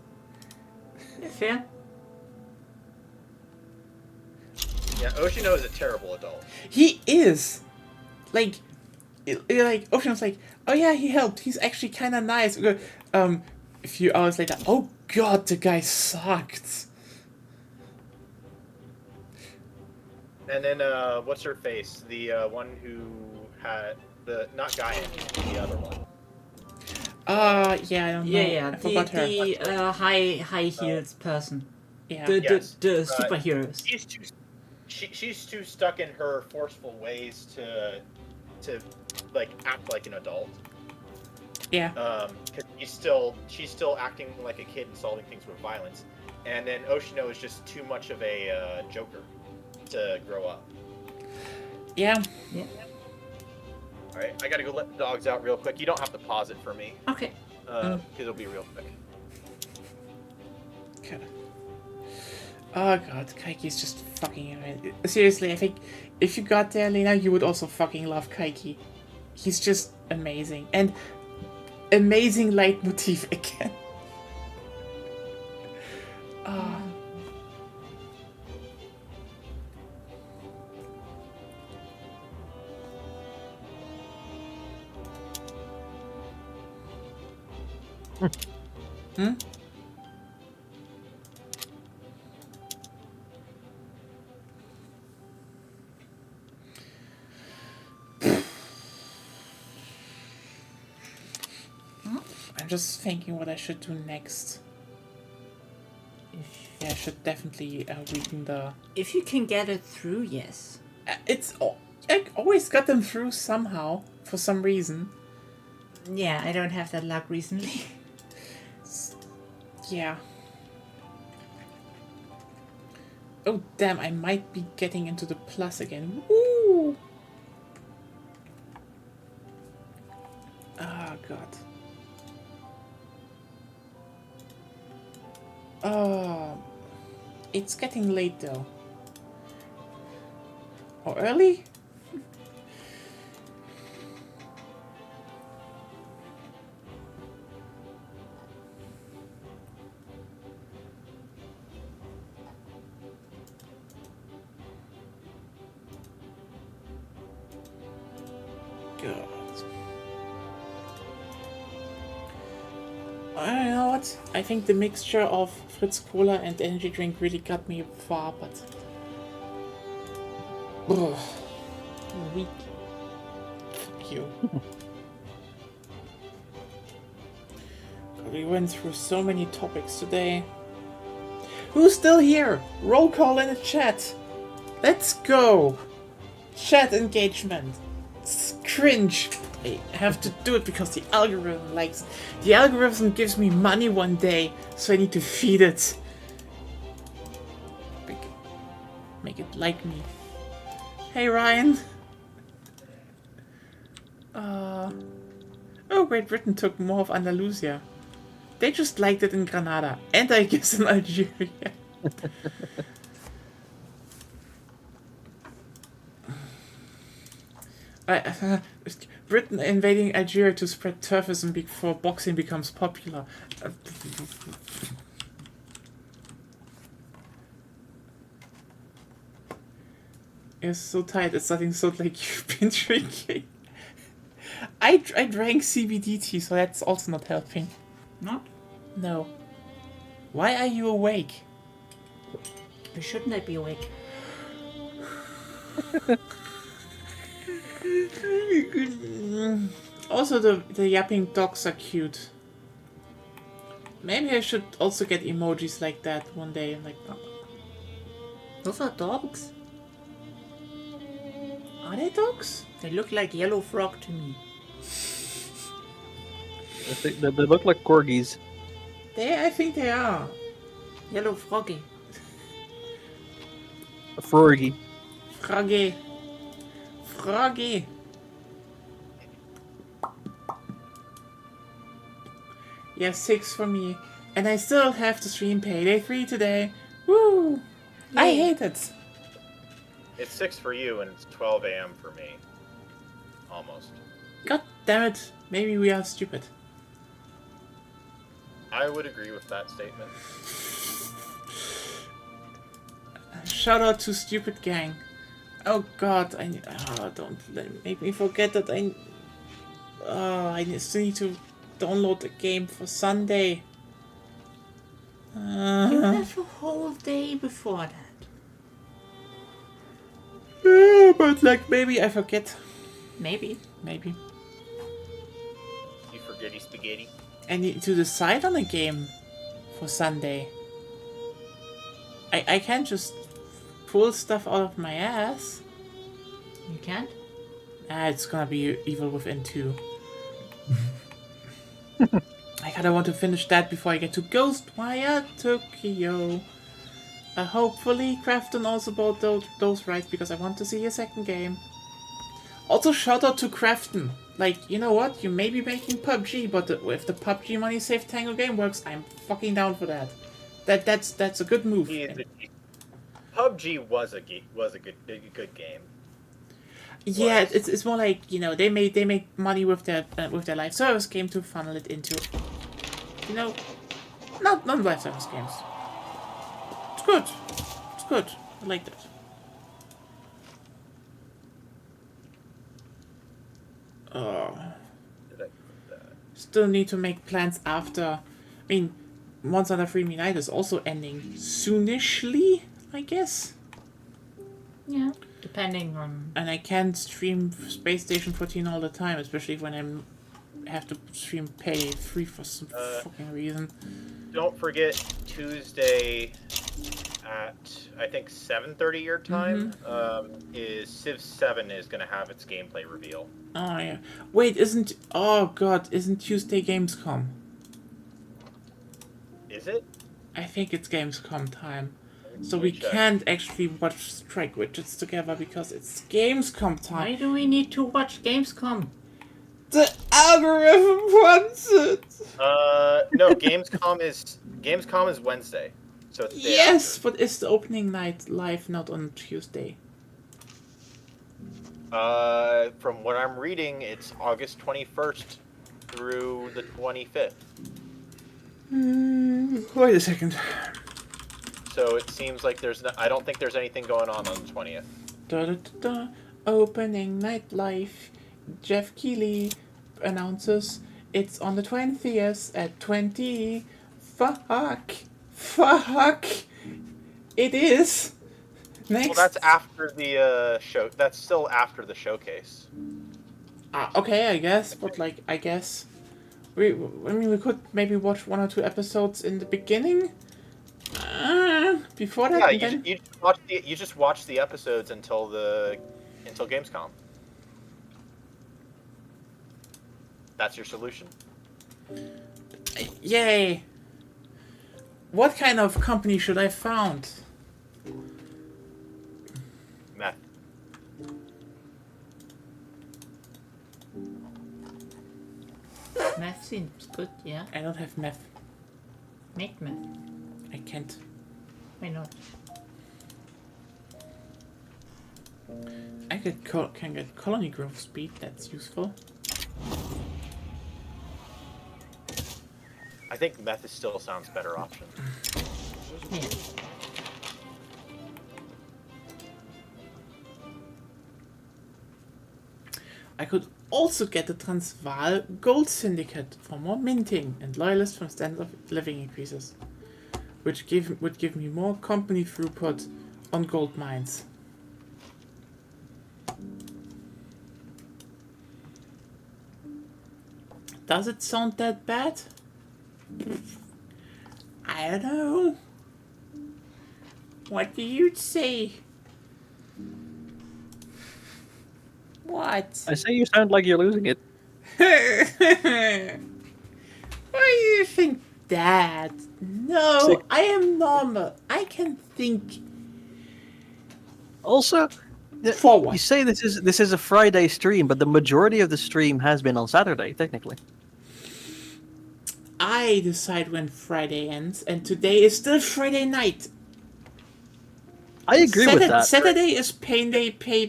Yeah, fair. Yeah, Oshino is a terrible adult. He is. Like Oshino's like, oh yeah, he helped. He's actually kind of nice. A few hours later, oh god, the guy sucked. And then, what's her face? The one who had not Gaian, the other one. Yeah, I don't know. Yeah, I forgot her. the high heels person. Yeah. The superheroes. She's too stuck in her forceful ways to like act like an adult. Yeah. Because she's still acting like a kid and solving things with violence, and then Oshino is just too much of a joker to grow up. Yeah. Yeah. All right, I gotta go let the dogs out real quick. You don't have to pause it for me. Okay. Because it'll be real quick. Okay. Oh god, Kaiki's just fucking amazing. Seriously, I think if you got there, Lena, you would also fucking love Kaiki. He's just amazing. And amazing leitmotif again. Oh. Hmm? I'm just thinking what I should do next. Yeah, I should definitely weaken the... If you can get it through, yes. I always got them through somehow, for some reason. Yeah, I don't have that luck recently. Yeah. Oh, damn, I might be getting into the plus again. Woo! Ah, God. Oh, it's getting late, though. Or early? God. I know what? I think the mixture of Fritz Cola and energy drink really got me far, but... Ugh. I'm weak. Fuck you. God, we went through so many topics today. Who's still here? Roll call in the chat. Let's go. Chat engagement. It's cringe. I have to do it because the algorithm likes. The algorithm gives me money one day, so I need to feed it. Make it like me. Hey Ryan. Oh, Great Britain took more of Andalusia. They just liked it in Granada, and I guess in Algeria. Britain invading Algeria to spread turfism before boxing becomes popular. It's so tight, it's starting so like you've been drinking. I drank CBD tea, so that's also not helping. Not? No. Why are you awake? Why shouldn't I be awake? Also, the yapping dogs are cute. Maybe I should also get emojis like that one day. Like, Those are dogs. are they dogs? They look like yellow frog to me. They look like corgis. I think they are. Yellow froggy. A froggy. Froggy. Froggy. Yeah, 6 for me. And I still have to stream Payday 3 today. Woo! I hate it. It's 6 for you and it's 12 a.m. for me. Almost. God damn it. Maybe we are stupid. I would agree with that statement. Shout out to Stupid Gang. Oh god, don't make me forget that I still need to download the game for Sunday. You have a whole day before that. But like maybe I forget. Maybe. Maybe. You forgetty spaghetti? I need to decide on a game for Sunday. I can't just pull stuff out of my ass. You can't? It's gonna be Evil Within 2. I kinda want to finish that before I get to Ghostwire Tokyo. Hopefully Crafton also bought those rights because I want to see a second game. Also shout out to Crafton. Like, you know what? You may be making PUBG, but if the PUBG Money Save Tango game works, I'm fucking down for that. That's a good move. PUBG was a good game. Yeah, it's more like, you know, they make money with their live service game to funnel it into, you know, not live service games. It's good. It's good. I like that. Oh. Still need to make plans after. I mean, Monster Hunter Free Me Night is also ending soonishly, I guess. Yeah. Depending on... And I can't stream Space Station 14 all the time, especially when I have to stream Payday 3 for some fucking reason. Don't forget Tuesday at I think 7:30 your time. Is Civ 7 is going to have its gameplay reveal. Oh yeah. Wait, isn't Tuesday Gamescom? Is it? I think it's Gamescom time. Let me So Let we me check. can't actually watch Strike Widgets together because it's Gamescom Why time. do we need to watch Gamescom? The algorithm wants it. No, Gamescom is Wednesday, so it's the day Yes, after. but is the opening night live not on Tuesday? From what I'm reading, it's August 21st through the 25th. Wait a second. So it seems like I don't think there's anything going on the 20th. Da, da, da, da. Opening night live. Jeff Keighley announces it's on the 20th at 20. Fuck. It is. Next. Well, that's after the show. That's still after the showcase. Okay, I guess, but like, I guess. I mean, we could maybe watch 1 or 2 episodes in the beginning. Before that, Yeah, and then... you just watch the episodes until Gamescom. That's your solution. Yay! What kind of company should I found? Meth. Math seems good, yeah. I don't have meth. Make math. I can't. Why not? I can get colony growth speed. That's useful. I think meth still sounds better option. Yeah. I could also get the Transvaal Gold Syndicate for more minting and loyalists from standard of living increases, which would give me more company throughput on gold mines. Does it sound that bad? I don't know. What do you say? What? I say you sound like you're losing it. Why do you think that? No, Sick. I am normal. I can think. Also, For what? you say this is a Friday stream, but the majority of the stream has been on Saturday, technically. I decide when Friday ends, and today is still Friday night. I agree with that. Saturday is pain day, pain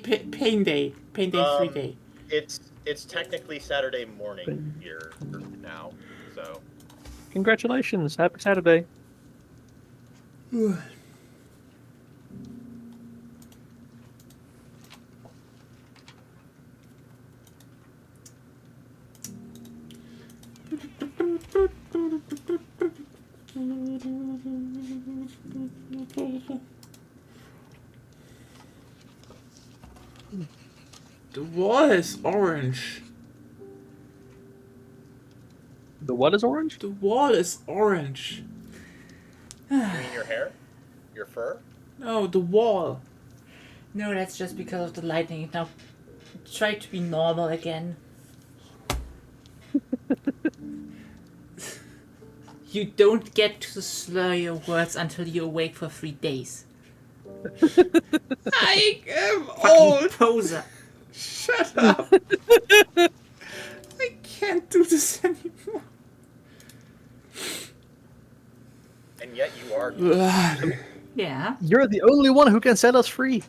day 3 day. It's technically Saturday morning here now, so. Congratulations, happy Saturday. The wall is orange. The what is orange? The wall is orange. You mean your hair? Your fur? No, the wall. No, that's just because of the lightning. Now, try to be normal again. You don't get to slur your words until you're awake for 3 days. I am Fucking old. poser. Shut up. I can't do this anymore. And yet you are. Yeah. You're the only one who can set us free.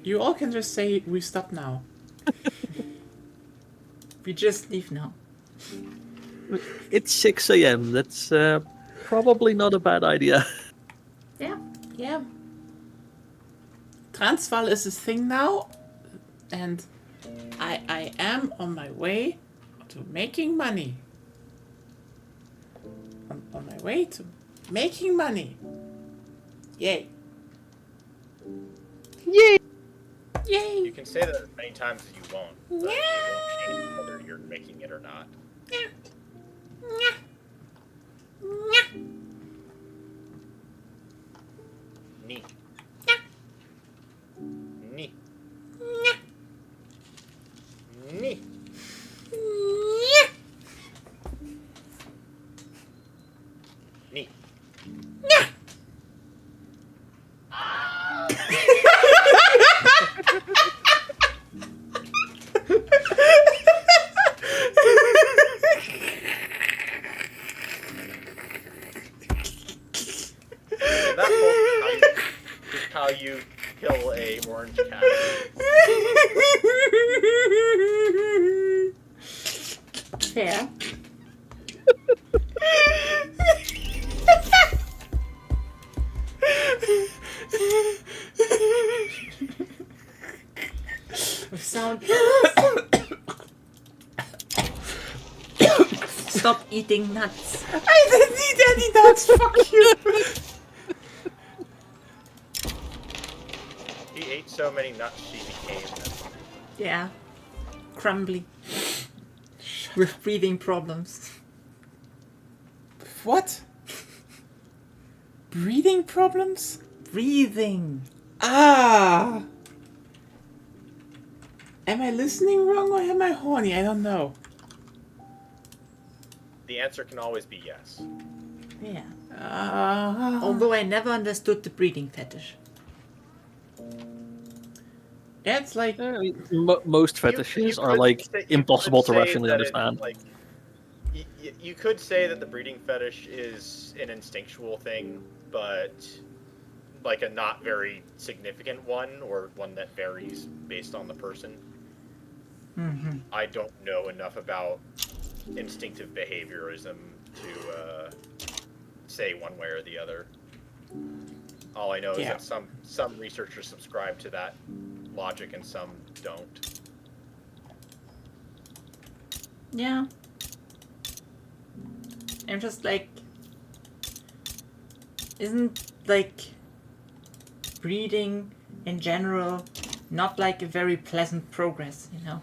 You all can just say we stop now. We just leave now. It's 6 a.m. That's probably not a bad idea. Yeah. Yeah. Transvaal is a thing now, and I am on my way to making money. On my way to making money. Yay. Yay! Yay. You can say that as many times as you want. But it won't change whether you're making it or not. Neat. Neat. Neat. Neat. orange cat. Fair. Sound. Stop eating nuts. I didn't eat any nuts. Fuck you. She ate so many nuts she became. Yeah. Crumbly. With breathing problems. What? Breathing problems? Breathing. Ah. Am I listening wrong or am I horny? I don't know. The answer can always be yes. Yeah. Oh. Although I never understood the breeding fetish. It's like Most You fetishes are could like say- you impossible could to say rationally that it's, understand. like, you could say that the breeding fetish is an instinctual thing, but like a not very significant one, or one that varies based on the person. Mm-hmm. I don't know enough about instinctive behaviorism to say one way or the other. All I know is Yeah. that some researchers subscribe to that logic and some don't. Yeah. I'm just like, isn't like breeding in general not like a very pleasant progress, you know?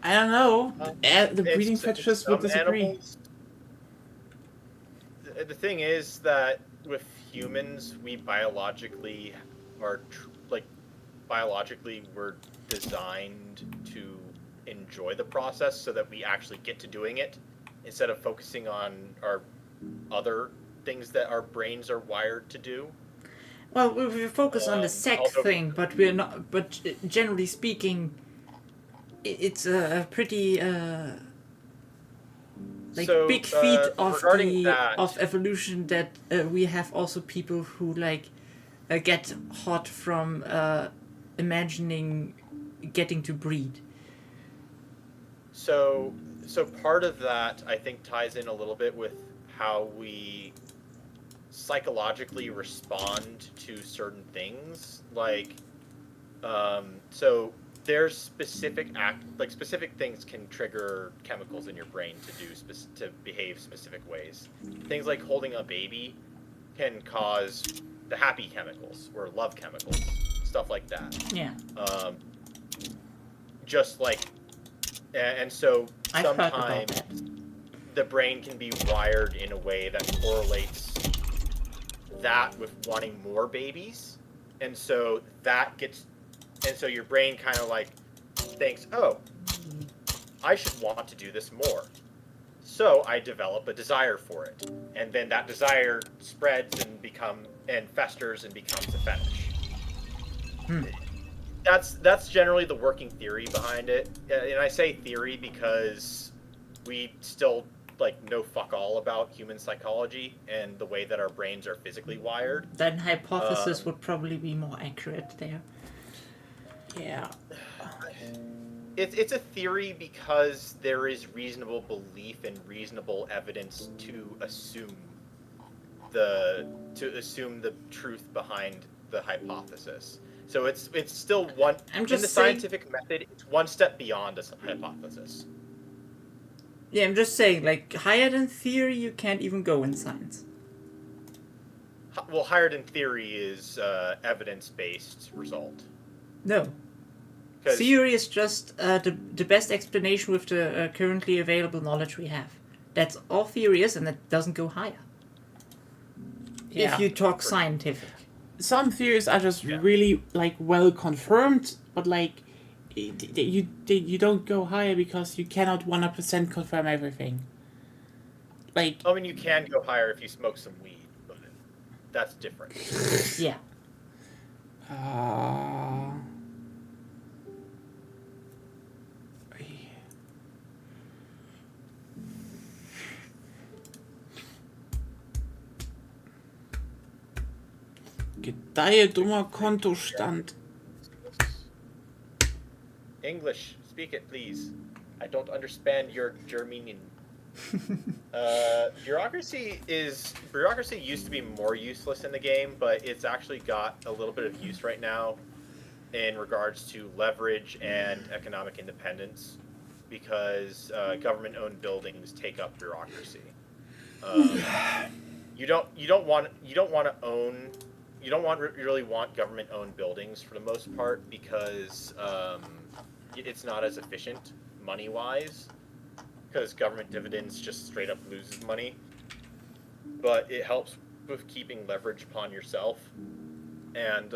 I don't know. The breeding It's- fetishists would some disagree. animals- the thing is that with humans, we biologically are biologically we're designed to enjoy the process so that we actually get to doing it instead of focusing on our other things that our brains are wired to do. Well, we focus on the sex although- thing, but we're not. But generally speaking, it's a pretty So, big feat of regarding that- of evolution that we have also people who like get hot from imagining getting to breed. So part of that I think ties in a little bit with how we psychologically respond to certain things. Like, so there's specific specific things can trigger chemicals in your brain to behave specific ways. Things like holding a baby can cause the happy chemicals or love chemicals, stuff like that. Yeah, Just like, and so I've heard about sometimes that. the brain can be wired in a way that correlates that with wanting more babies, and so your brain kind of like thinks, oh, I should want to do this more, so I develop a desire for it, and then that desire spreads and festers and becomes a fetish. That's generally the working theory behind it, and I say theory because we still know fuck all about human psychology and the way that our brains are physically wired. Then hypothesis would probably be more accurate there. Yeah. It's a theory because there is reasonable belief and reasonable evidence to assume the truth behind the hypothesis. So it's still one. I'm just in the saying- scientific method, it's one step beyond a hypothesis. Yeah, I'm just saying, like, higher than theory, you can't even go in science. Well, higher than theory is evidence-based result. No. 'Cause- Theory is just the best explanation with the currently available knowledge we have. That's all theory is, and it doesn't go higher. Yeah. If you talk scientific. Some theories are just really well confirmed, but you don't go higher because you cannot 100% confirm everything. I mean, you can go higher if you smoke some weed, but that's different. Yeah. Gedeihe, dummer Kontostand. English, speak it, please. I don't understand your Germanian. Bureaucracy used to be more useless in the game, but it's actually got a little bit of use right now in regards to leverage and economic independence, because government-owned buildings take up bureaucracy. You don't really want government-owned buildings for the most part, because it's not as efficient money-wise, because government dividends just straight up loses money. But it helps with keeping leverage upon yourself, and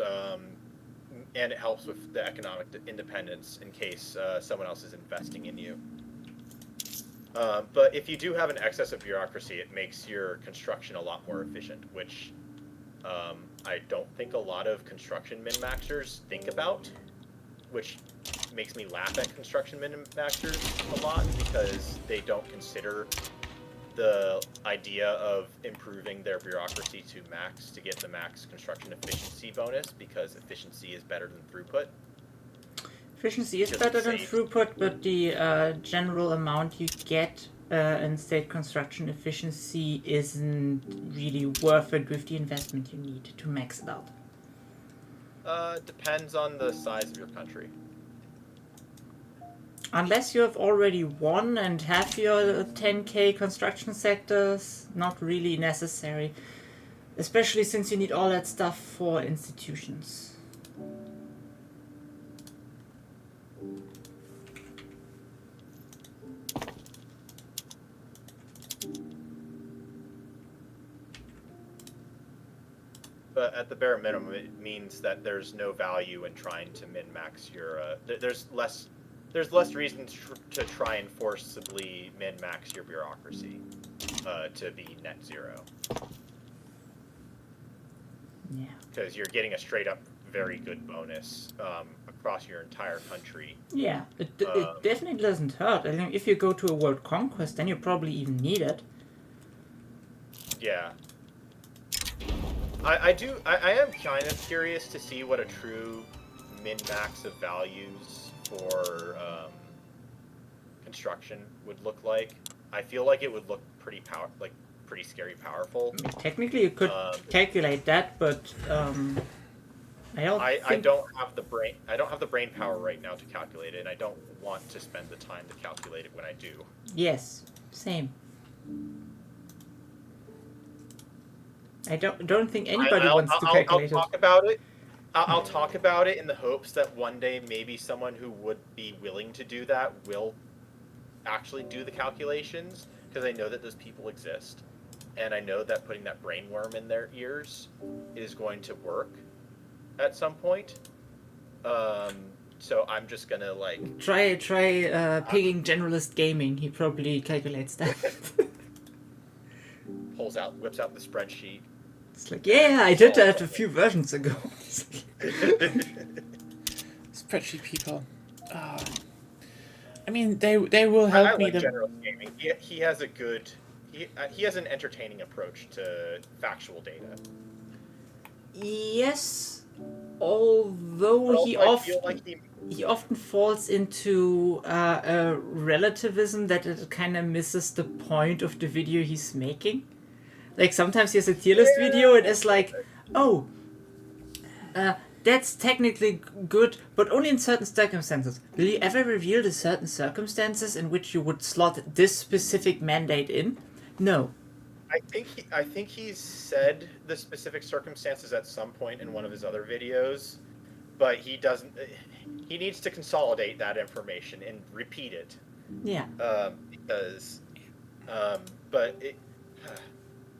it helps with the economic independence in case someone else is investing in you. But if you do have an excess of bureaucracy, it makes your construction a lot more efficient, which I don't think a lot of construction min-maxers think about, which makes me laugh at construction min-maxers a lot, because they don't consider the idea of improving their bureaucracy to max to get the max construction efficiency bonus, because efficiency is better than throughput. Efficiency is better than throughput, but the general amount you get in state construction efficiency isn't really worth it with the investment you need to max it out. Depends on the size of your country. Unless you have already won and have your 10k construction sectors, not really necessary. Especially since you need all that stuff for institutions. But at the bare minimum, it means that there's no value in trying to min-max your. There's less reason to try and forcibly min-max your bureaucracy to be net zero. Yeah. Because you're getting a straight up very good bonus across your entire country. Yeah, it definitely doesn't hurt. I think if you go to a world conquest, then you probably even need it. Yeah. I am kind of curious to see what a true min-max of values for construction would look like. I feel like it would look pretty scary powerful. I mean, technically, you could calculate that, but I don't have the brain. I don't have the brain power right now to calculate it, and I don't want to spend the time to calculate it when I do. Yes, same. I don't think anybody wants to calculate I'll talk about it. I'll talk about it in the hopes that one day maybe someone who would be willing to do that will actually do the calculations, because I know that those people exist, and I know that putting that brain worm in their ears is going to work at some point. So I'm just gonna try pigging generalist gaming. He probably calculates that. whips out the spreadsheet. It's like, yeah, I did that a few versions ago. Spreadsheet people. I mean, they will help me. General gaming. He has a good. He has an entertaining approach to factual data. Yes, although he often falls into a relativism that it kind of misses the point of the video he's making. Like, sometimes he has a tier list video and it's like, oh, that's technically good, but only in certain circumstances. Will you ever reveal the certain circumstances in which you would slot this specific mandate in? No. I think he's said the specific circumstances at some point in one of his other videos, but he doesn't. He needs to consolidate that information and repeat it. Yeah.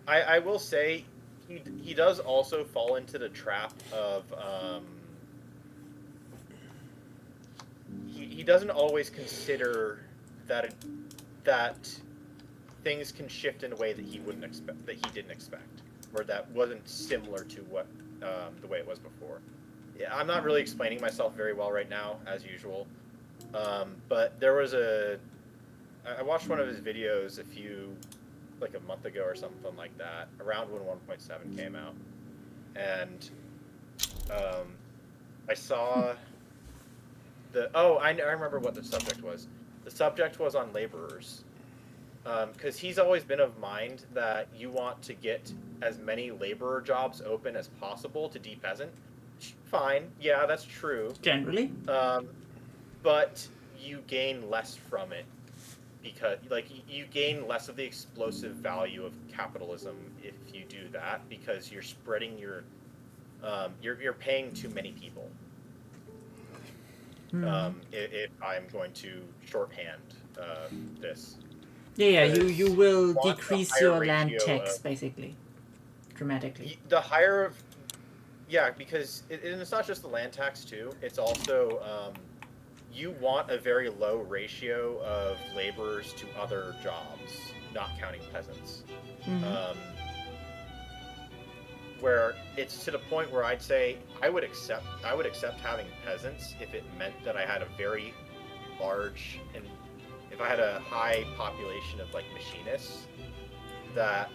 I will say he does also fall into the trap of he doesn't always consider that things can shift in a way that he didn't expect, or that wasn't similar to what the way it was before. Yeah, I'm not really explaining myself very well right now, as usual. But there was I watched one of his videos a month ago or something like that, around when 1.7 came out, and I saw I remember what the subject was. The subject was on laborers. Because he's always been of mind that you want to get as many laborer jobs open as possible to de-peasant. Fine, yeah, that's true. Generally. But you gain less from it because, like, you gain less of the explosive value of capitalism if you do that because you're spreading your, you're paying too many people. If I'm going to shorthand this. Yeah, you will want a decrease higher your land ratio tax of- basically, dramatically. The higher, yeah, because it's not just the land tax too. It's also you want a very low ratio of laborers to other jobs, not counting peasants. Where it's to the point where I'd say I would accept having peasants if it meant that I had a very large and if I had a high population of like machinists that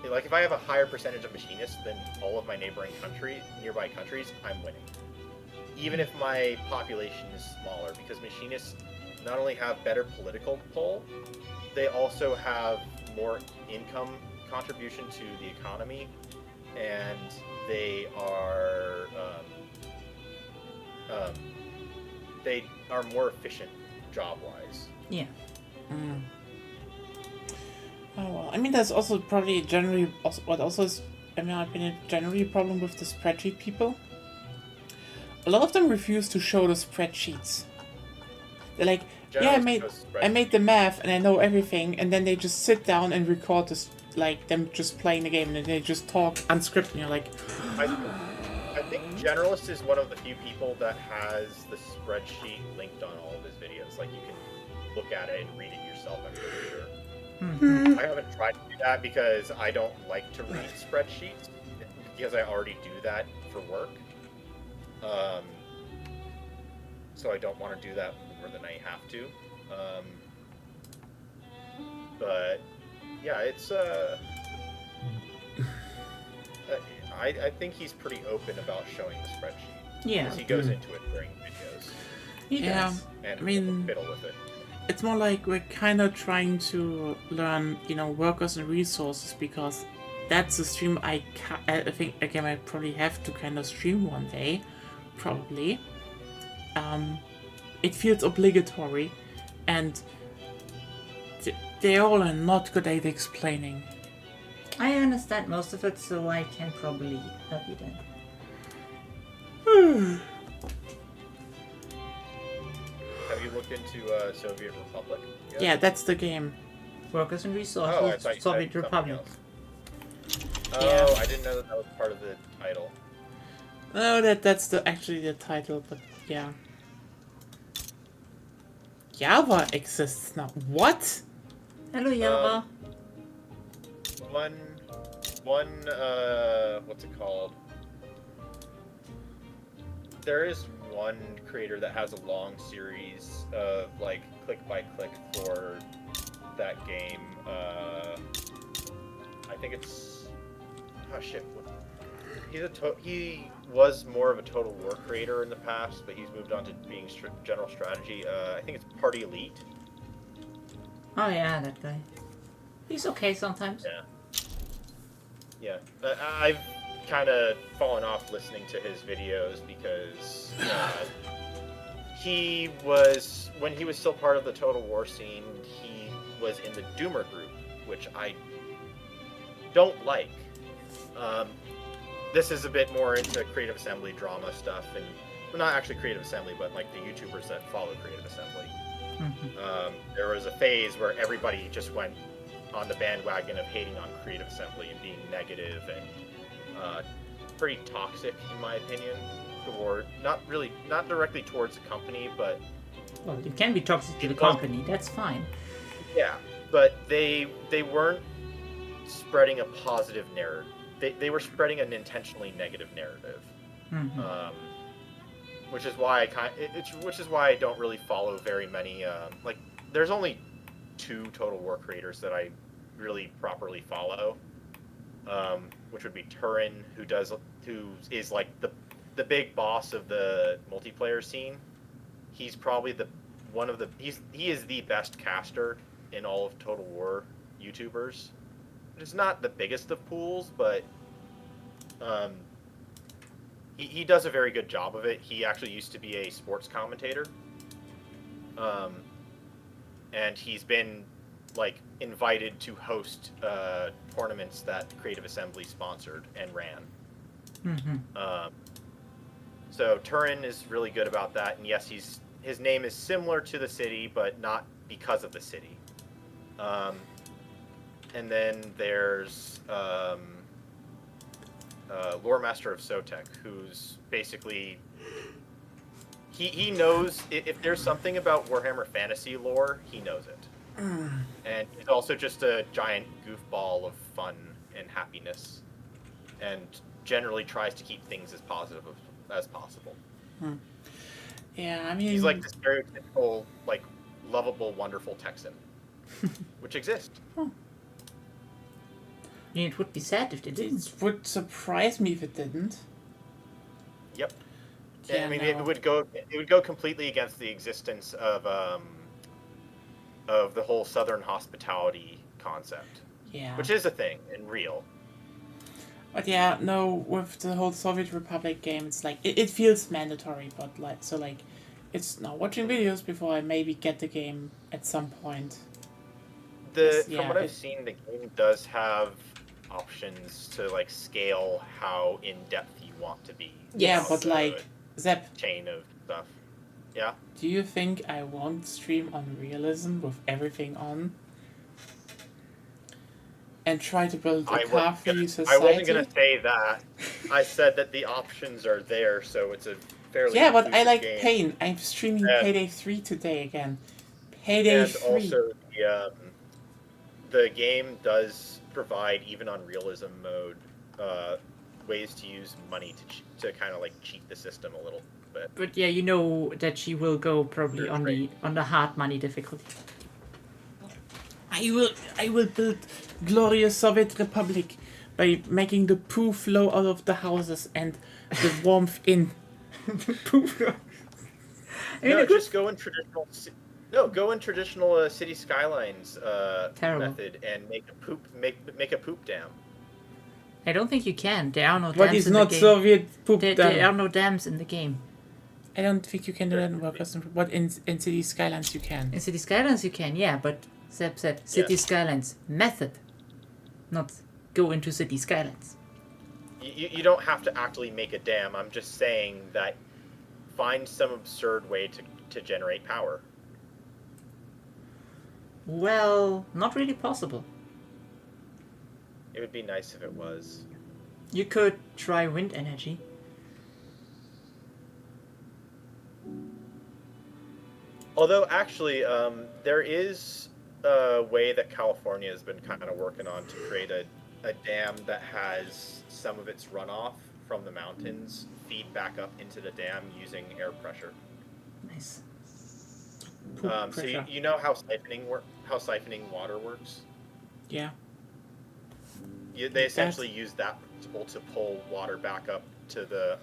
like if I have a higher percentage of machinists than all of my nearby countries, I'm winning. Even if my population is smaller, because machinists not only have better political pull, they also have more income contribution to the economy, and they are more efficient job-wise. Yeah. Oh well, I mean that's also probably generally what also is, in my opinion, generally a problem with the spreadsheet people. A lot of them refuse to show the spreadsheets. They're like, yeah, I made the math and I know everything, and then they just sit down and record this, like them just playing the game, and they just talk unscripted. And you're like, I think Generalist is one of the few people that has the spreadsheet linked on all of his videos. Like you can look at it and read it yourself. I'm pretty sure. I haven't tried to do that because I don't like to read spreadsheets because I already do that for work. So I don't want to do that more than I have to. But yeah, it's I think he's pretty open about showing the spreadsheet. Yeah. Because he goes into it during videos. He does. And I mean, fiddle with it. it's more like we're kind of trying to learn, workers and resources, because that's a stream I think, again, I probably have to kind of stream one day, probably. It feels obligatory, and they all are not good at explaining. I understand most of it, so I can probably help you then. Have you looked into Soviet Republic yet? Yeah, that's the game. Workers and Oh, I Resources, thought you Soviet said Republic. something else. Yeah. Oh, I didn't know that was part of the title. No, that's actually the title, but yeah. Java exists now. What? Hello, Yara. One, what's it called? There is one creator that has a long series of like click by click for that game. I think it's shit. He was more of a Total War creator in the past, but he's moved on to being general strategy. I think it's Party Elite. Oh yeah, that guy. He's okay sometimes. Yeah. I've kind of fallen off listening to his videos because he was, when he was still part of the Total War scene, he was in the Doomer group, which I don't like. This is a bit more into Creative Assembly drama stuff, and well, not actually Creative Assembly, but like the YouTubers that follow Creative Assembly. There was a phase where everybody just went on the bandwagon of hating on Creative Assembly and being negative and pretty toxic, in my opinion, toward not directly towards the company, but Well, it can be toxic to the company. That's fine. yeah, but they weren't spreading a positive narrative. They were spreading an intentionally negative narrative, which is why I don't really follow very many. Like, there's only 2 Total War creators that I really properly follow, which would be Turin, who does who is like the big boss of the multiplayer scene. He's probably he is the best caster in all of Total War YouTubers. It's not the biggest of pools, but he does a very good job of it. He actually used to be a sports commentator, and he's been like invited to host tournaments that Creative Assembly sponsored and ran. So Turin is really good about that, and yes, his name is similar to the city, but not because of the city. And then there's Lore Master of Sotek, who's basically he knows if there's something about Warhammer Fantasy lore, he knows it. And he's also just a giant goofball of fun and happiness, and generally tries to keep things as positive as possible. Yeah, I mean... He's like the stereotypical, like, lovable, wonderful Texan, which exists. It would be sad if they didn't. It would surprise me if it didn't. Yep. Yeah, I mean, no. it would go completely against the existence of the whole Southern hospitality concept, Yeah. which is a thing and real. But yeah, no, with the whole Soviet Republic game, it's like, it feels mandatory, but like, so like, it's now watching videos before I maybe get the game at some point. From what I've seen, the game does have options to like scale how in depth you want to be. Yeah, but like, Zep, chain of stuff. Yeah. do you think I won't stream on realism with everything on? And try to build a car-free society? I wasn't going to say that. I said that the options are there, so it's a fairly Yeah, but I like game. Pain. I'm streaming Payday 3 today again. Payday 3. And also, the game does provide, even on realism mode, ways to use money to kind of like cheat the system a little bit. But yeah, you know that she will go probably on the hard money difficulty. I will build glorious Soviet Republic by making the poo flow out of the houses and the warmth in. The poo flow. Just go in traditional. Go in traditional city skylines method and make a poop dam. I don't think you can. There are no dams What is in not the game. Soviet poop dam? There are no dams in the game. I don't think you can do that in Workers, but in City Skylines you can. In City Skylines you can, yeah, but Zeb said City Skylines method, not go into City Skylines. You don't have to actually make a dam. I'm just saying that find some absurd way to generate power. Well, not really possible. It would be nice if it was. You could try wind energy. Although, actually, there is a way that California has been kind of working on to create a dam that has some of its runoff from the mountains feed back up into the dam using air pressure. Nice. So you know how siphoning water works? Yeah. They essentially use that principle to pull water back up to the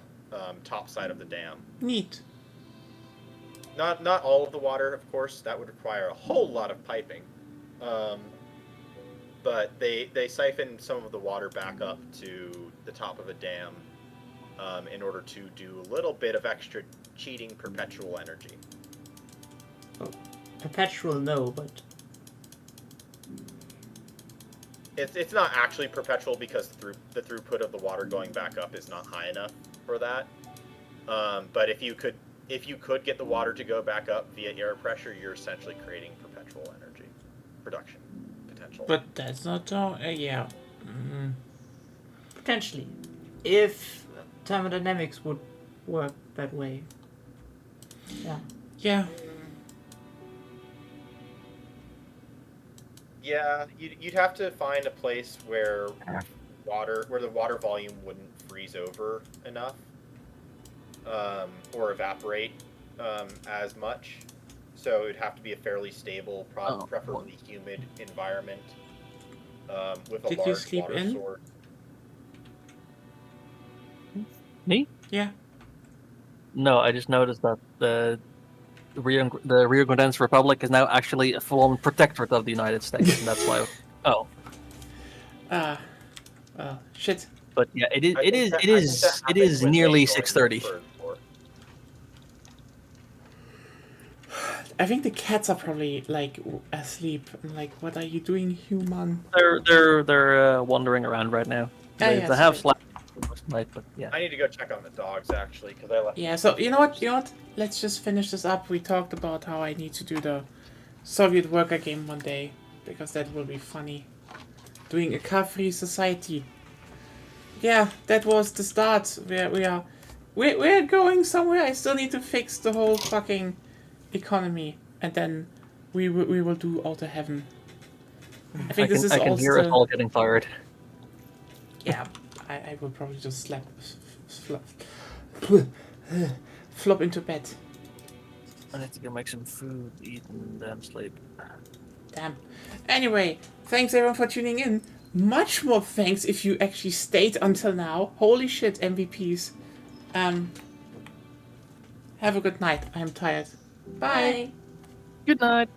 top side of the dam. Neat. Not all of the water, of course. That would require a whole lot of piping. But they siphon some of the water back up to the top of a dam in order to do a little bit of extra cheating perpetual energy. Oh, perpetual no, but it's not actually perpetual because the throughput of the water going back up is not high enough for that. But if you could get the water to go back up via air pressure, you're essentially creating perpetual energy production potential. But that's not all. Yeah. potentially, if thermodynamics would work that way. Yeah. Yeah. Yeah, you'd have to find a place where the water volume wouldn't freeze over enough, or evaporate as much. So it'd have to be a fairly stable, preferably humid environment with a Did you large sleep water in? source. Me? Yeah. No, I just noticed that the Rio Grande Republic is now actually a full-on protectorate of the United States, and that's why. Oh, Shit. but yeah, it is. I It think is. that- It I think that is. It happened is when they nearly joined 6:30. the Third War. I think the cats are probably like asleep. And like, what are you doing, human? They're wandering around right now. Ah, They yes, have right. slept most of the night, but yeah. I need to go check on the dogs actually because I left. Yeah. So you know what? You know what? Let's just finish this up. We talked about how I need to do the Soviet worker game one day because that will be funny. Doing a car-free society. Yeah, that was the start. We're going somewhere. I still need to fix the whole fucking economy, and then we will do Outer Heaven. I think this is I can all hear us still. all getting tired. Yeah, I will probably just flop into bed. I need to go make some food, eat, and then sleep. Damn. Anyway, thanks everyone for tuning in. Much more thanks if you actually stayed until now. Holy shit, MVPs. Have a good night. I'm tired. Bye. Bye. Good night.